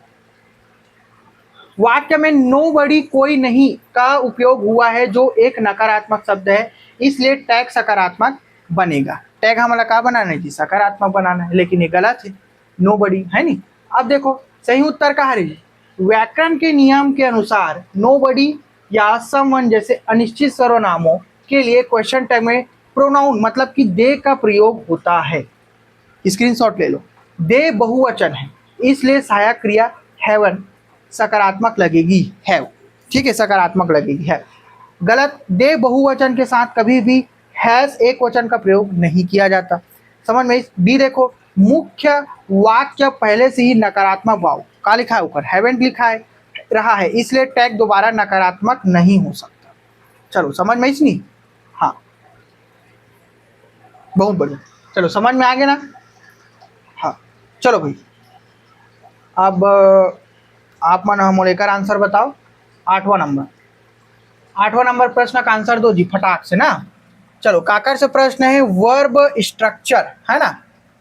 वाक्य में नोबडी कोई नहीं का उपयोग हुआ है जो एक नकारात्मक शब्द है, इसलिए टैग सकारात्मक बनेगा। टैग हमारा क्या बनाना है जी, सकारात्मक बनाना है, लेकिन ये गलत है, नोबडी है नहीं। अब देखो सही उत्तर कहाँ है जी, व्याकरण के नियम के अनुसार नोबडी या समवन जैसे अनिश्चित सर्वनामों के लिए क्वेश्चन टैग में प्रोनाउन मतलब कि दे का प्रयोग होता है। स्क्रीनशॉट ले लो, दे बहुवचन है, इसलिए सहायक क्रिया हैवन सकारात्मक लगेगी, हैव, ठीक है, सकारात्मक लगेगी, है। गलत, दे बहुवचन के साथ कभी भी हैज एक वचन का प्रयोग नहीं किया जाता। समझ में। बी देखो, मुख्य वाक्य पहले से ही नकारात्मक भाव का लिखा है, ऊपर हैवेंट लिखा है रहा है, इसलिए टैग दोबारा नकारात्मक नहीं हो सकता। चलो समझ में इसनी, हाँ बहुत बढ़िया। चलो समझ में आ गया ना, हाँ। चलो भाई, अब आप मन हम लेकर आंसर बताओ, 8वां नंबर। 8वां नंबर प्रश्न का आंसर दो जी फटाक से ना। चलो काकर से प्रश्न है, वर्ब स्ट्रक्चर, है ना,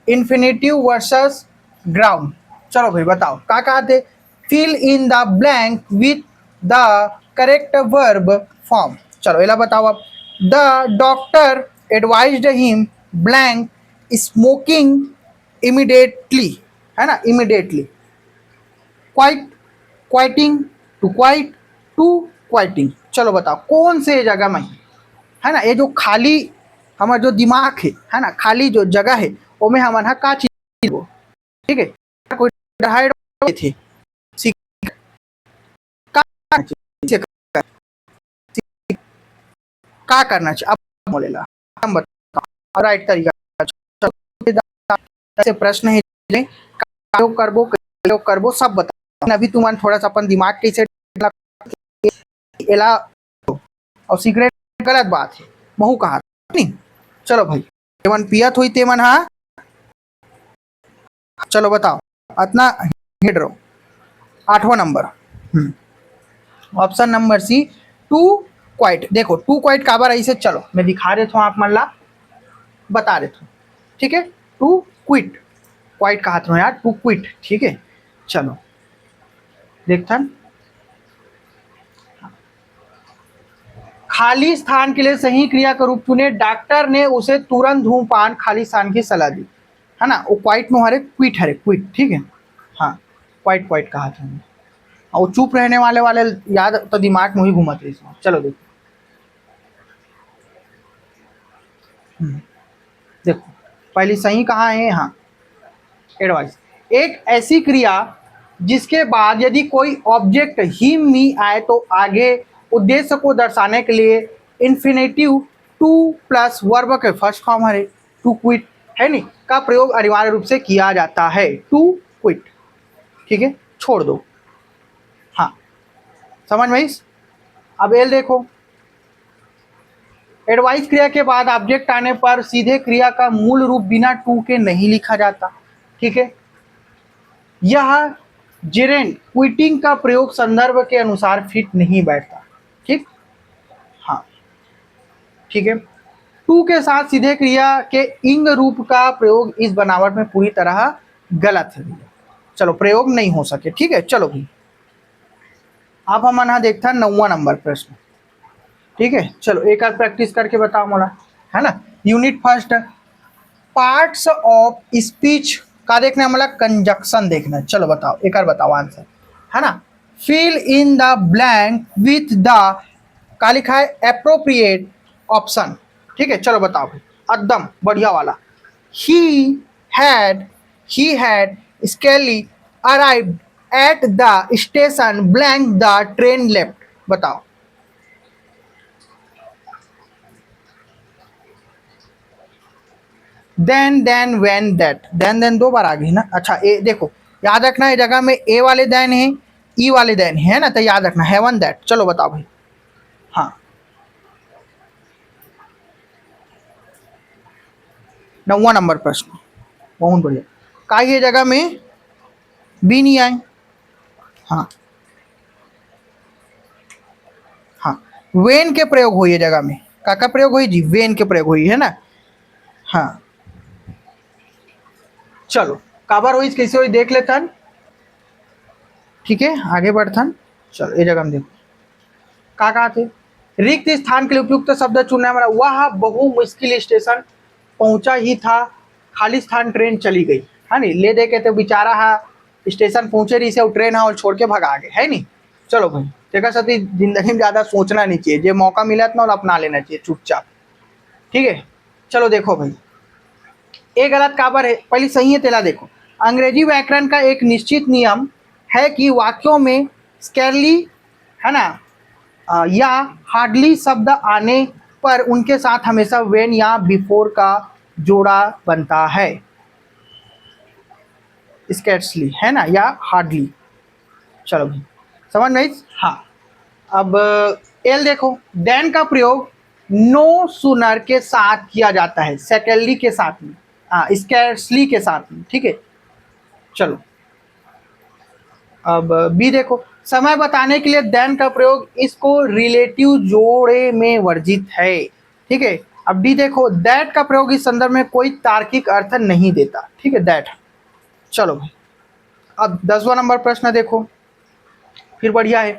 इन्फिनेटिव वर्सेस ग्राउंड। चलो भाई बताओ का कहते, fill in the blank with the correct verb form. चलो एला बताओ अब, the doctor advised him blank smoking immediately, है ना, immediately, quit, quitting, to quit, to quitting. चलो बताओ कौन से जगह में है ना, ये जो खाली हमारा जो दिमाग है ना, खाली जो जगह है वो में हमारा का चीज हो, ठीक है, कोई हाइड थे का का करना चाहिए अब बोलेला हम बताओ राइट तरीका। ऐसे प्रश्न है प्रयोग करबो प्रयोग करबो सब बताओ। अभी तुम थोड़ा सा अपन दिमाग कैसे एला और सिगरेट गलत बात है महू कहा नहीं। चलो भाई तेमन पियत हुई तेमन हाँ, चलो बताओ इतना हिट रहो। 8वां number option number C to quit. देखो टू क्वाइट काबर ऐसे, चलो मैं दिखा देता हूँ आप मन ला बता देता हूँ, ठीक है। टू क्विट क्वाइट कहा था यार, टू क्विट, ठीक है। चलो देखता खाली स्थान के लिए सही क्रिया का रूप चुने, डॉक्टर ने उसे तुरंत धूमपान खाली स्थान की सलाह दी, है ना। वो क्वाइट में हरे क्विट हरे क्विट, ठीक है। हाँ क्वाइट क्वाइट कहा था मैंने। और वो चुप रहने वाले वाले याद तो दिमाग में ही घूमत रही। चलो देखो देखो पहली सही कहाँ है, हाँ एडवाइस एक ऐसी क्रिया जिसके बाद यदि कोई ऑब्जेक्ट ही मी आए तो आगे उद्देश्य को दर्शाने के लिए इन्फिनेटिव टू प्लस वर्ब के फर्स्ट फॉर्म है टू क्विट है नी का प्रयोग अनिवार्य रूप से किया जाता है, टू क्विट, ठीक है, छोड़ दो। हाँ समझ में इस। अब एल देखो एडवाइस क्रिया के बाद ऑब्जेक्ट आने पर सीधे क्रिया का मूल रूप बिना टू के नहीं लिखा जाता, ठीक है। यह जेरेंट क्विटिंग का प्रयोग संदर्भ के अनुसार फिट नहीं बैठता, ठीक। हाँ ठीक है, टू के साथ सीधे क्रिया के इंग रूप का प्रयोग इस बनावट में पूरी तरह गलत है। चलो प्रयोग नहीं हो सके, ठीक है। चलो भाई आप हम यहाँ देखता 9वां नंबर प्रश्न, ठीक है। चलो एक बार प्रैक्टिस करके बताओ मोला, है ना। Unit first parts of speech का देखना है, मतलब कंजक्शन देखना है। चलो बताओ एक बार बताओ आंसर, है ना। Fill in the blank with the का लिखा है एप्रोप्रिएट ऑप्शन, ठीक है। चलो बताओ भाई एकदम बढ़िया वाला। He had he had scaly arrived at the station blank the train left, बताओ। देन व्हेन दैट, देन दो बार आ गई ना। अच्छा ए देखो याद रखना है जगह में ए वाले देन है ई वाले देन है ना, तो याद रखना हैवन दैट। चलो बताओ भाई हाँ 9वां नंबर प्रश्न बहुत बढ़िया। का ये जगह में बी नहीं आए, हाँ हाँ वेन के प्रयोग हुई है जगह में, का प्रयोग हुई जी, वेन के प्रयोग हुई है ना। हाँ चलो काबर हुई कैसे हुई देख लेता, ठीक है आगे बढ़ता। चलो ये जगह में देखो का कहा थे रिक्त स्थान के लिए उपयुक्त शब्द चुनने वाला, वह बहु मुश्किल स्टेशन पहुंचा ही था, खाली स्थान ट्रेन चली गई, है नी। ले दे के तो बेचारा है स्टेशन पहुंचे रही से ट्रेन है और छोड़ के भगा गए, है नी। चलो भाई देखा सती जिंदगी में ज़्यादा सोचना नहीं चाहिए, जो मौका मिला ना वो अपना लेना चाहिए चुपचाप, ठीक है। चलो देखो भाई ये गलत काबर है, पहले सही है तेला देखो। अंग्रेजी व्याकरण का एक निश्चित नियम है कि वाक्यों में स्कैरली है ना या हार्डली शब्द आने पर उनके साथ हमेशा वेन या बिफोर का जोड़ा बनता है, स्कैर्सली है ना या हार्डली। चलो भाई समझ में। हाँ अब एल देखो देन का प्रयोग नो सुनर के साथ किया जाता है, सेकेंडली के साथ में, हाँ स्कैर्सली के साथ में, ठीक है। चलो अब बी देखो समय बताने के लिए देन का प्रयोग इसको रिलेटिव जोड़े में वर्जित है, ठीक है। अब डी देखो दैट का प्रयोग इस संदर्भ में कोई तार्किक अर्थ नहीं देता, ठीक है दैट। चलो भाई अब 10वां नंबर प्रश्न देखो फिर बढ़िया है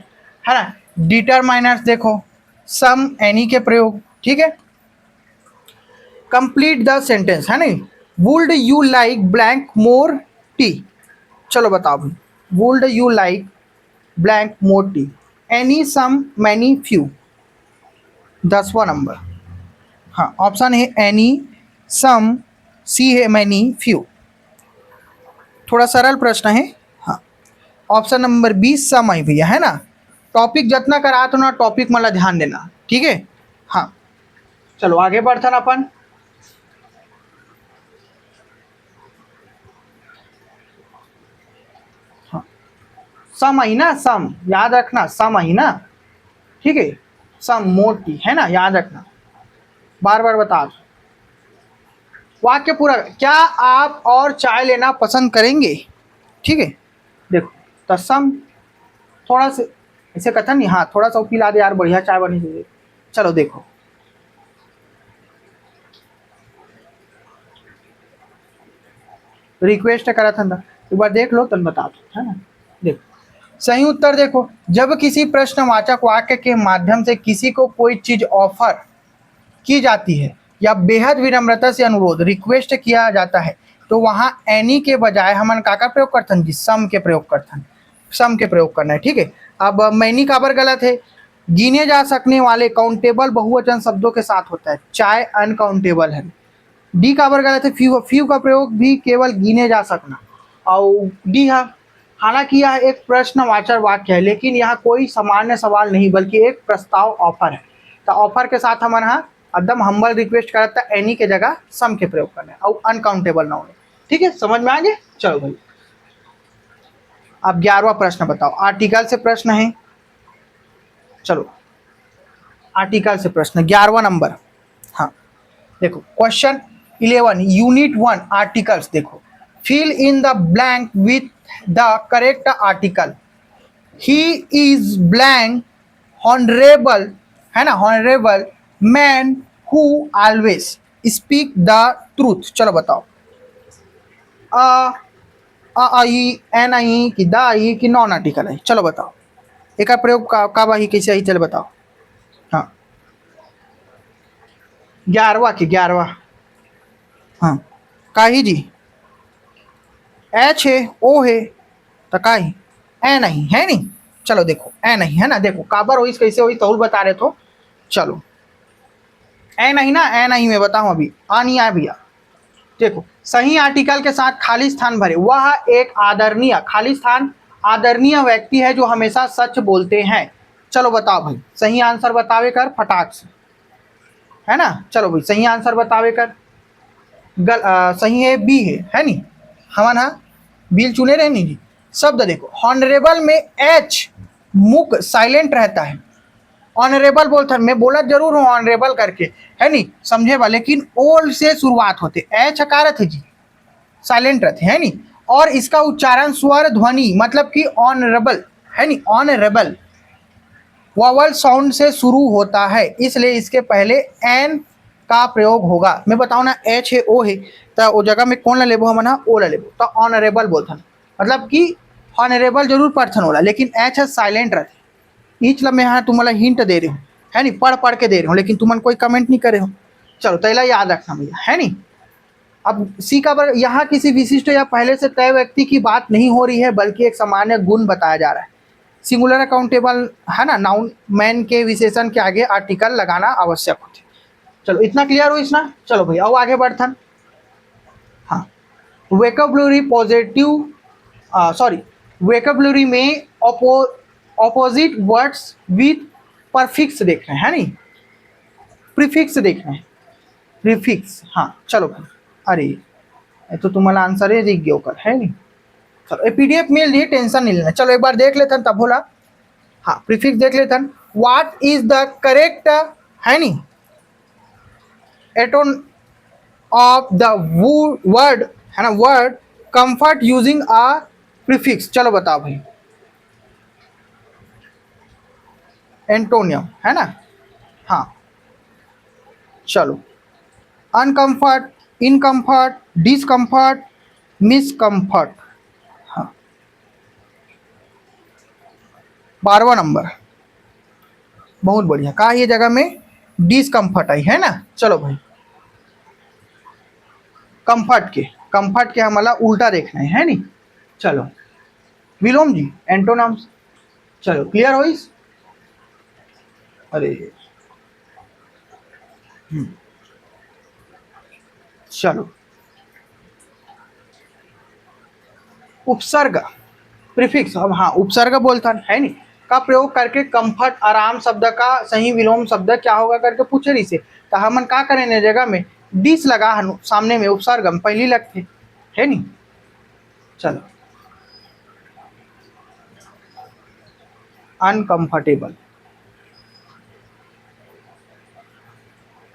ना। डिटरमाइनर्स देखो सम एनी के प्रयोग, ठीक है। कंप्लीट द सेंटेंस है नहीं, would you like blank more tea, चलो बताओ भाई would you like blank more tea any some many few, 10वां नंबर। हाँ, ऑप्शन है एनी, सम, सी है मैनी, फ्यू। थोड़ा सरल प्रश्न है। हाँ, ऑप्शन नंबर 20 सम है भैया, है ना। टॉपिक जितना करा तो ना टॉपिक मतलब ध्यान देना, ठीक है। हाँ, चलो आगे बढ़थन अपन। हाँ, सम ही ना, सम याद रखना, सम ही ना, ठीक है। सम मोटी है ना, याद रखना, बार बार बता दो। वाक्य पूरा, क्या आप और चाय लेना पसंद करेंगे, ठीक है। देखो, तत्सम, थोड़ा सा ऐसे कथन नहीं, हाँ थोड़ा सा पिला दे यार, बढ़िया चाय बनी चाहिए। चलो देखो, रिक्वेस्ट करा था ना, एक बार देख लो तब बता दो, है ना। देखो, सही उत्तर देखो, जब किसी प्रश्नवाचक वाक्य के माध्यम से किसी को कोई चीज ऑफर की जाती है या बेहद विनम्रता से अनुरोध रिक्वेस्ट किया जाता है, तो वहाँ एनी के बजाय हमन का प्रयोग करथन जी, सम के प्रयोग करथन, सम के प्रयोग करना है, ठीक है। अब मैनी काबर गलत है, गिने जा सकने वाले काउंटेबल बहुवचन शब्दों के साथ होता है, चाय अनकाउंटेबल है। डी काबर गलत है, फ्यू, फ्यू का प्रयोग भी केवल गिने जा सकना, और डी है, हालांकि यह एक प्रश्नवाचक वाक्य है लेकिन यह कोई सामान्य सवाल नहीं बल्कि एक प्रस्ताव ऑफर है। तो ऑफर के साथ हमारे यहाँ एकदम हम्बल रिक्वेस्ट करता है एनी के जगह सम के प्रयोग करना है और अनकाउंटेबल नाउन है, ठीक है। समझ में आ गए, चलो भाई। अब 11वां प्रश्न बताओ, आर्टिकल से प्रश्न है। चलो, आर्टिकल से प्रश्न 11वां नंबर। हाँ, देखो क्वेश्चन 11 यूनिट 1 आर्टिकल्स। देखो, fill in the blank with the correct article. He is blank honourable, है ना, honourable man who always speak the truth. चलो बताओ, अ आई, एन आई कि द आई कि नॉन आर्टिकल है, चलो बताओ। एक प्रयोग का बाही कैसे आई, चलो बताओ। हाँ, 11वां के 11वां। हाँ, काही जी, एच है, ओ है, तो काही ए नहीं है, नहीं। चलो देखो, ए नहीं है ना, देखो काबर हो कैसे हो तो बता रहे तो। चलो, ए नहीं ना, ए नहीं मैं बताऊं अभी, आ नहीं आया भैया। देखो, सही आर्टिकल के साथ खाली स्थान भरे, वह एक आदरणीय, खाली स्थान आदरणीय व्यक्ति है जो हमेशा सच बोलते हैं। चलो बताओ भाई, सही आंसर बतावे कर फटाक से, है ना। चलो भाई, सही आंसर बतावे कर। सही है बी है नहीं, हम ना बिल चुने रहे नहीं जी। शब्द देखो, हॉनरेबल में एच मुख साइलेंट रहता है। ऑनरेबल बोलता मैं बोला जरूर हूँ ऑनरेबल करके, है नहीं समझे वाले, लेकिन ओल से शुरुआत होते, एच हकारत है जी, साइलेंट रहते, है नहीं। और इसका उच्चारण स्वर ध्वनि मतलब कि ऑनरेबल, है नहीं, ऑनरेबल वॉवल साउंड से शुरू होता है, इसलिए इसके पहले एन का प्रयोग होगा। मैं बताऊँ ना, एच है ओ है, तो वो जगह में कौन ला लेबो, हम ना ओ ला लेबो, तो ऑनरेबल बोलथन, मतलब कि ऑनरेबल जरूर पढ़थन होला, लेकिन एच है साइलेंट रहते। ईच ला मैं यहाँ तुम्हारा हिंट दे रही हूँ, है नहीं, पढ़ पढ़ के दे रही हूँ, लेकिन तुमन कोई कमेंट नहीं करे हो। चलो तैला याद रखना भैया, है नहीं। अब सी का बर, यहाँ किसी विशिष्ट या पहले से तय व्यक्ति की बात नहीं हो रही है बल्कि एक सामान्य गुण बताया जा रहा है। सिंगुलर अकाउंटेबल, है ना, नाउन मैन के विशेषण के आगे आर्टिकल लगाना आवश्यक होते। चलो इतना क्लियर हो इसना, चलो भैया अब आगे बढ़थन। हाँ, वेकेबुलरी पॉजिटिव, सॉरी, वेकेबुलरी में ऑपोजिट वर्ड्स विथ परफिक्स देख रहे हैं, है नहीं, प्रीफिक्स देख रहे हैं, प्रीफिक्स। हाँ चलो भाई, अरे ये तो तुम्हारा आंसर है रिग होकर, है नहीं। चलो ये पीडीएफ मिल रही है, टेंशन नहीं लेना, चलो एक बार देख लेते तब बोला। हाँ, प्रीफिक्स देख लेते हैं, व्हाट इज द करेक्ट, है नहीं, एटोन ऑफ द वर्ड, है ना, word comfort using a prefix. चलो बताओ भाई, एंटोनियम, है ना। हाँ, चलो, अनकंफर्ट, इनकंफर्ट, डिसकंफर्ट, मिसकंफर्ट। हाँ, 12वां नंबर, बहुत बढ़िया, कहा ये जगह में डिसकंफर्ट आई, है ना। चलो भाई, कंफर्ट के हमारा उल्टा देखना है नहीं। चलो, विलोम जी, एंटोनम्स। चलो क्लियर हो इस, अरे चलो, उपसर्ग, प्रीफिक्स, अब हाँ उपसर्ग बोलता है नहीं, का प्रयोग करके कंफर्ट आराम शब्द का सही विलोम शब्द क्या होगा करके पूछे रही से, तो हमन का करें ने जगह में डिस लगा हनु सामने में उपसर्ग हम पहली लगते है नहीं। चलो, अनकंफर्टेबल,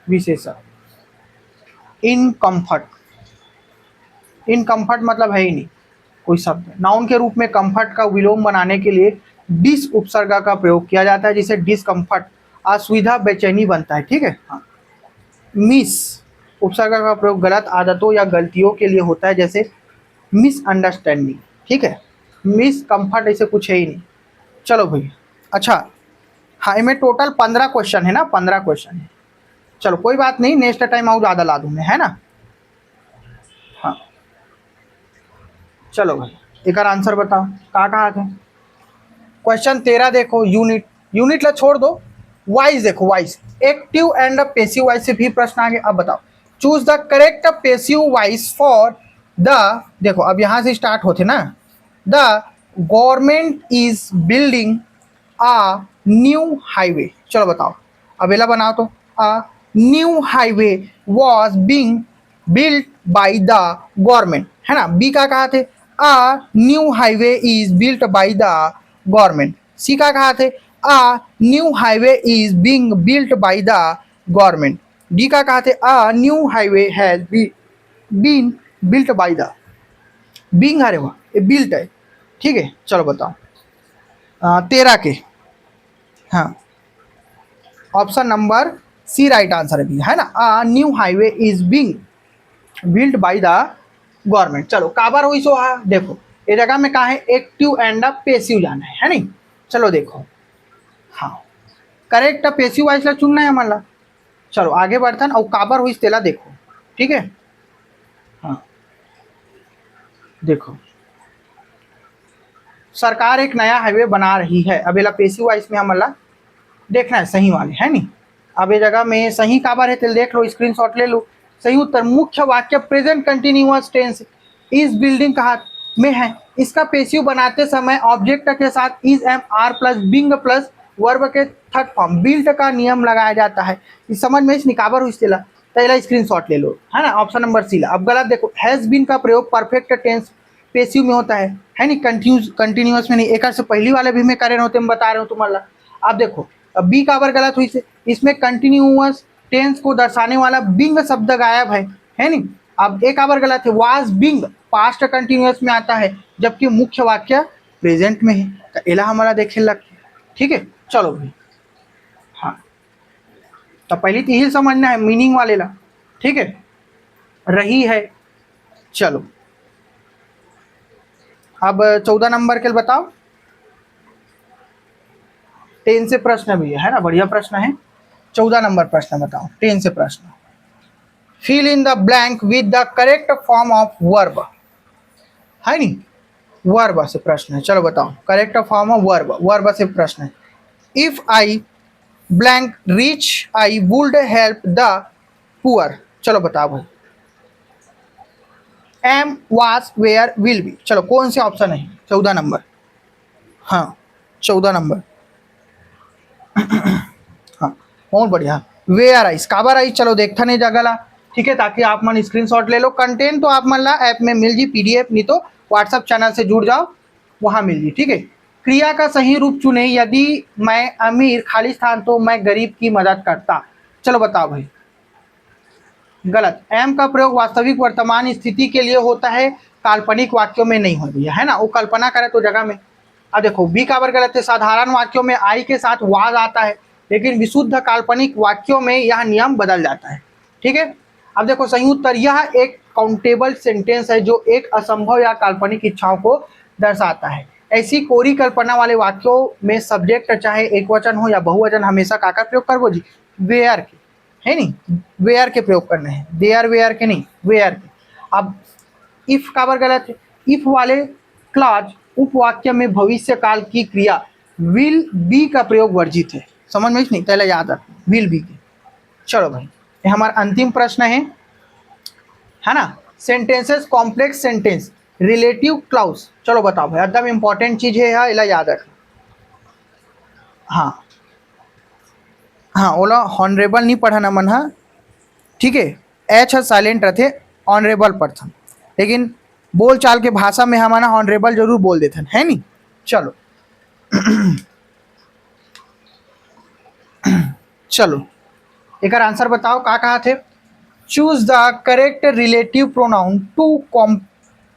विशेषण, इनकम्फर्ट, इनकम्फर्ट मतलब है ही नहीं कोई शब्द। नाउन के रूप में कंफर्ट का विलोम बनाने के लिए डिस उपसर्ग का प्रयोग किया जाता है, जिसे डिसकम्फर्ट, असुविधा, बेचैनी बनता है। ठीक है, हाँ। मिस उपसर्ग का प्रयोग गलत आदतों या गलतियों के लिए होता है, जैसे मिसअंडरस्टैंडिंग। ठीक है, मिस कंफर्ट ऐसे कुछ है ही नहीं। चलो भाई, अच्छा, हाँ इनमें टोटल 15 क्वेश्चन है ना, 15 क्वेश्चन है। चलो कोई बात नहीं, नेक्स्ट टाइम और ज़्यादा ला दूँ मैं, है ना। हाँ चलो भाई, एक और आंसर बताओ कहाँ थे। क्वेश्चन 13 देखो, यूनिट, यूनिट ला छोड़ दो, वाइज देखो, voice active and passive voice से भी प्रश्न आगे। अब बताओ, choose the correct passive voice for the, देखो अब यहाँ से स्टार्ट होते ना, the government is building a new highway. चलो बताओ, अबेला बनाओ तो, a new highway was being built by the government, है ना। बी का कहा थे, a new highway is built by the government. C का कहा थे, a new highway is being built by the government. D का कहा थे, a new highway has been built by the, being, अरे वाह ये बिल्ट है। ठीक है, चलो बताओ 13 के, हाँ option number C right answer है ना। A new highway is being built by the government. चलो काबर हुई सो, हाँ देखो ये जगह में कहा है एक्टिव एंड पेसिव जाना है नहीं। चलो देखो, हाँ करेक्ट पेसिव वाइज ला चुनना है हमारा। चलो आगे बढ़ता और काबर हुई तेला देखो। ठीक है, हाँ देखो, सरकार एक नया हाईवे बना रही है। अब एला पेसिव वाइज में हमारा देखना है सही वाले, है नहीं। अब ये जगह में सही काबर है, देख लो, स्क्रीनशॉट ले लो। सही उत्तर मुख्य वाक्य प्रेजेंट कंटिन्यूअस टेंस इस बिल्डिंग कहा में है। इसका पेसिव बनाते समय ऑब्जेक्ट के साथ is am are plus being plus verb के थर्ड फॉर्म बिल्ट का नियम लगाया जाता है। इस समझ में इस निकाबर हुई तेला पहला स्क्रीनशॉट ले लो, है ना। ऑप्शन नंबर सी ला। अब गलत देखो, हैज बीन का प्रयोग परफेक्ट टेंस पेसिव में होता है नहीं, कंटिन्यूअस में नहीं। एक से पहली वाले भी में करे होते, मैं बता रहे हूँ तुम्हारा। अब देखो, अब बी काबर गलत हुई से, इसमें कंटिन्यूअस टेंस को दर्शाने वाला बिंग शब्द गायब है नहीं। अब एक काबर गलत है, वाज बिंग पास्ट कंटिन्यूअस में आता है, जबकि मुख्य वाक्य प्रेजेंट में है, तो एला हमारा देखे लग। ठीक है, चलो भाई, हाँ तो पहले तो यही समझना है मीनिंग वाले ला। ठीक है, रही है। चलो अब 14 नंबर के बताओ, 10 से प्रश्न भी है ना, बढ़िया प्रश्न है। 14 नंबर प्रश्न बताओ, 10 से प्रश्न। Fill in the blank with the correct form of verb, है नहीं, वर्ब से प्रश्न है। चलो बताओ correct form of verb, verb से प्रश्न है। If I blank rich I would help the poor. चलो बताओ भाई, am was were will be. चलो कौन से ऑप्शन है, 14 नंबर, हाँ 14 नंबर, हाँ बहुत बढ़िया। वेयर आइस, काबर आइस, चलो देखता नहीं जगला। ठीक है, ताकि आप मन स्क्रीनशॉट ले लो। कंटेंट तो आप मन ला ऐप में मिल जी, पीडीएफ नहीं तो व्हाट्सएप चैनल से जुड़ जाओ, वहाँ मिल जी। ठीक है, क्रिया का सही रूप चुने, यदि मैं अमीर खाली स्थान तो मैं गरीब की मदद करता। चलो बताओ भाई, गलत। एम का प्रयोग वास्तविक वर्तमान स्थिति के लिए होता है, काल्पनिक वाक्यों में नहीं हो भैया, है ना। वो कल्पना करे तो जगह में। अब देखो बी का वर्ग गलत है, साधारण वाक्यों में आई के साथ वाज आता है, लेकिन विशुद्ध काल्पनिक वाक्यों में यह नियम बदल जाता है। ठीक है, अब देखो सही उत्तर, यह एक काउंटेबल सेंटेंस है जो एक असंभव या काल्पनिक इच्छाओं को दर्शाता है। ऐसी कोरी कल्पना वाले वाक्यों में सब्जेक्ट चाहे एक वचन हो या बहुवचन हमेशा का प्रयोग करबो जी, वेयर के, है नहीं, वेयर के प्रयोग करने हैं, देयर वेयर के नहीं, वेयर के। अब इफ काबर गलत है, इफ वाले क्लॉज उपवाक्य में भविष्य काल की क्रिया विल बी का प्रयोग वर्जित है। समझ में नहीं, पहले याद रखो विल बी के। चलो भाई ये हमारा अंतिम प्रश्न है ना। Sentences complex sentence relative clause, चलो बताओ भाई, एकदम इंपॉर्टेंट चीज है यहाँ, इला याद रखना। हाँ हाँ, ओला हॉनरेबल नहीं पढ़ाना मन हा, ठीक है। एच साइलेंट रहते ऑनरेबल पर्सन, लेकिन बोल चाल के भाषा में हमारा ऑनरेबल जरूर बोल देते है नहीं। चलो चलो एक आंसर बताओ का कहा थे। Choose the correct relative pronoun to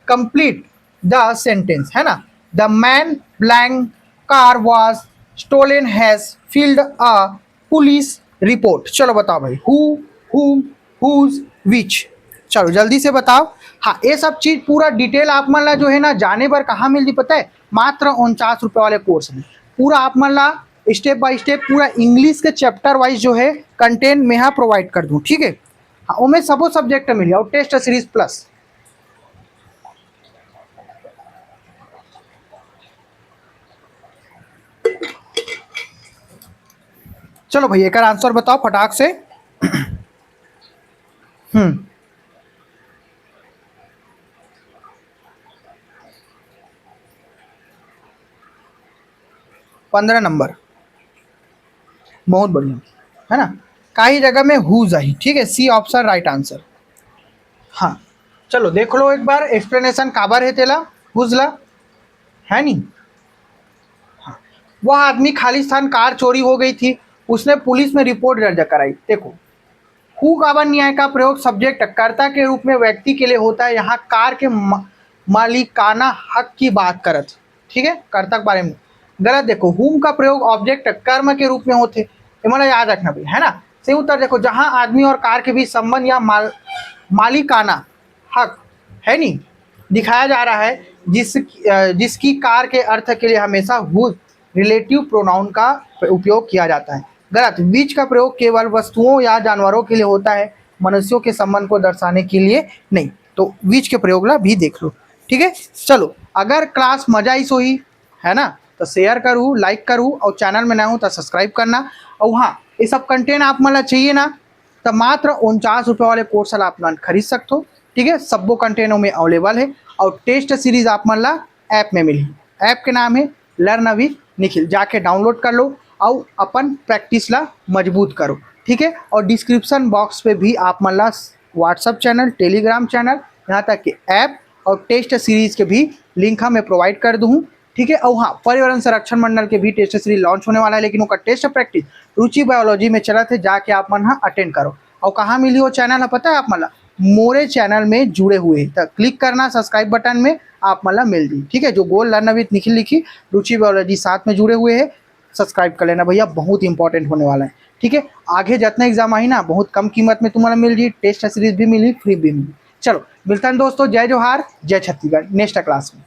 complete the sentence, है ना। The man blank car was stolen has filed a police report. चलो बताओ भाई, हु हुज विच, चलो जल्दी से बताओ। हाँ, ये सब चीज पूरा डिटेल आप मन ला जो है ना जाने बर कहाँ मिलती पता है, मात्र 49 रुपये वाले कोर्स में। पूरा आप मन ला स्टेप बाय स्टेप पूरा इंग्लिश के चैप्टर वाइज जो है कंटेंट में यहाँ प्रोवाइड कर दूँ, ठीक है। हाँ, उनमें सबो सब्जेक्ट मिली और टेस्ट सीरीज प्लस। चलो भाई एक आंसर बताओ फटाक से। 15 नंबर, बहुत बढ़िया, है ना। कई जगह में हुज आई, ठीक है, सी ऑप्शन राइट आंसर। हाँ चलो देख लो एक बार एक्सप्लेनेशन काबर है तेला हुजला, है नहीं। हाँ, वह आदमी खालिस्तान कार चोरी हो गई थी, उसने पुलिस में रिपोर्ट दर्ज कराई। देखो हु काबर न्याय का प्रयोग सब्जेक्ट कर्ता के रूप में व्यक्ति के लिए होता है, यहाँ कार के मालिकाना हक की बात करत, ठीक है, कर्ता के बारे में गलत। देखो हुम का प्रयोग ऑब्जेक्ट कर्म के रूप में होते, ये मतलब याद रखना भाई, है ना। सही उत्तर देखो, जहां आदमी और कार के बीच संबंध या मालिकाना हक है नहीं दिखाया जा रहा है, जिसकी कार के अर्थ के लिए हमेशा हुज रिलेटिव प्रोनाउन का उपयोग किया जाता है। गलत, विच का प्रयोग केवल वस्तुओं या जानवरों के लिए होता है, मनुष्यों के संबंध को दर्शाने के लिए नहीं। तो विच के प्रयोग ला भी देख लो, ठीक है। चलो अगर क्लास मजा ही सोई, है ना, तो शेयर करूँ, लाइक करूँ, और चैनल में नया हूँ तो सब्सक्राइब करना। और हाँ, ये सब कंटेंट आप मतलब चाहिए ना, तो मात्र 49 रुपये वाले कोर्स आप मन खरीद सकते हो, ठीक है। सबो कंटेनों में अवेलेबल है, और टेस्ट सीरीज आप मन ला ऐप में मिली। ऐप के नाम है लर्न विद निखिल, जाके डाउनलोड कर लो और अपन प्रैक्टिस ला मजबूत करो, ठीक है। और डिस्क्रिप्शन बॉक्स पे भी आप मन ला व्हाट्सअप चैनल, टेलीग्राम चैनल, यहाँ तक कि ऐप और टेस्ट सीरीज के भी लिंक मैं प्रोवाइड कर दूँ, ठीक है। और हाँ, पर्यावरण संरक्षण मंडल के भी टेस्ट सीरीज लॉन्च होने वाला है, लेकिन उसका टेस्ट प्रैक्टिस रुचि बायोलॉजी में चला थे, जाके आप मन हाँ अटेंड करो। और कहाँ मिली वो चैनल है पता है आप मतलब, मोरे चैनल में जुड़े हुए तो क्लिक करना सब्सक्राइब बटन में, आप मतलब मिल दी, ठीक है। जो गोल लर्न विद निखिल लिखी, रुचि बायोलॉजी साथ में जुड़े हुए हैं, सब्सक्राइब कर लेना भैया, बहुत इंपॉर्टेंट होने वाला है, ठीक है। आगे जितना एग्जाम आई ना बहुत कम कीमत में तुम्हारा मिल जी, टेस्ट सीरीज भी मिली, फ्री भी मिली। चलो मिलता है दोस्तों, जय जोहार, जय छत्तीसगढ़, नेक्स्ट क्लास में।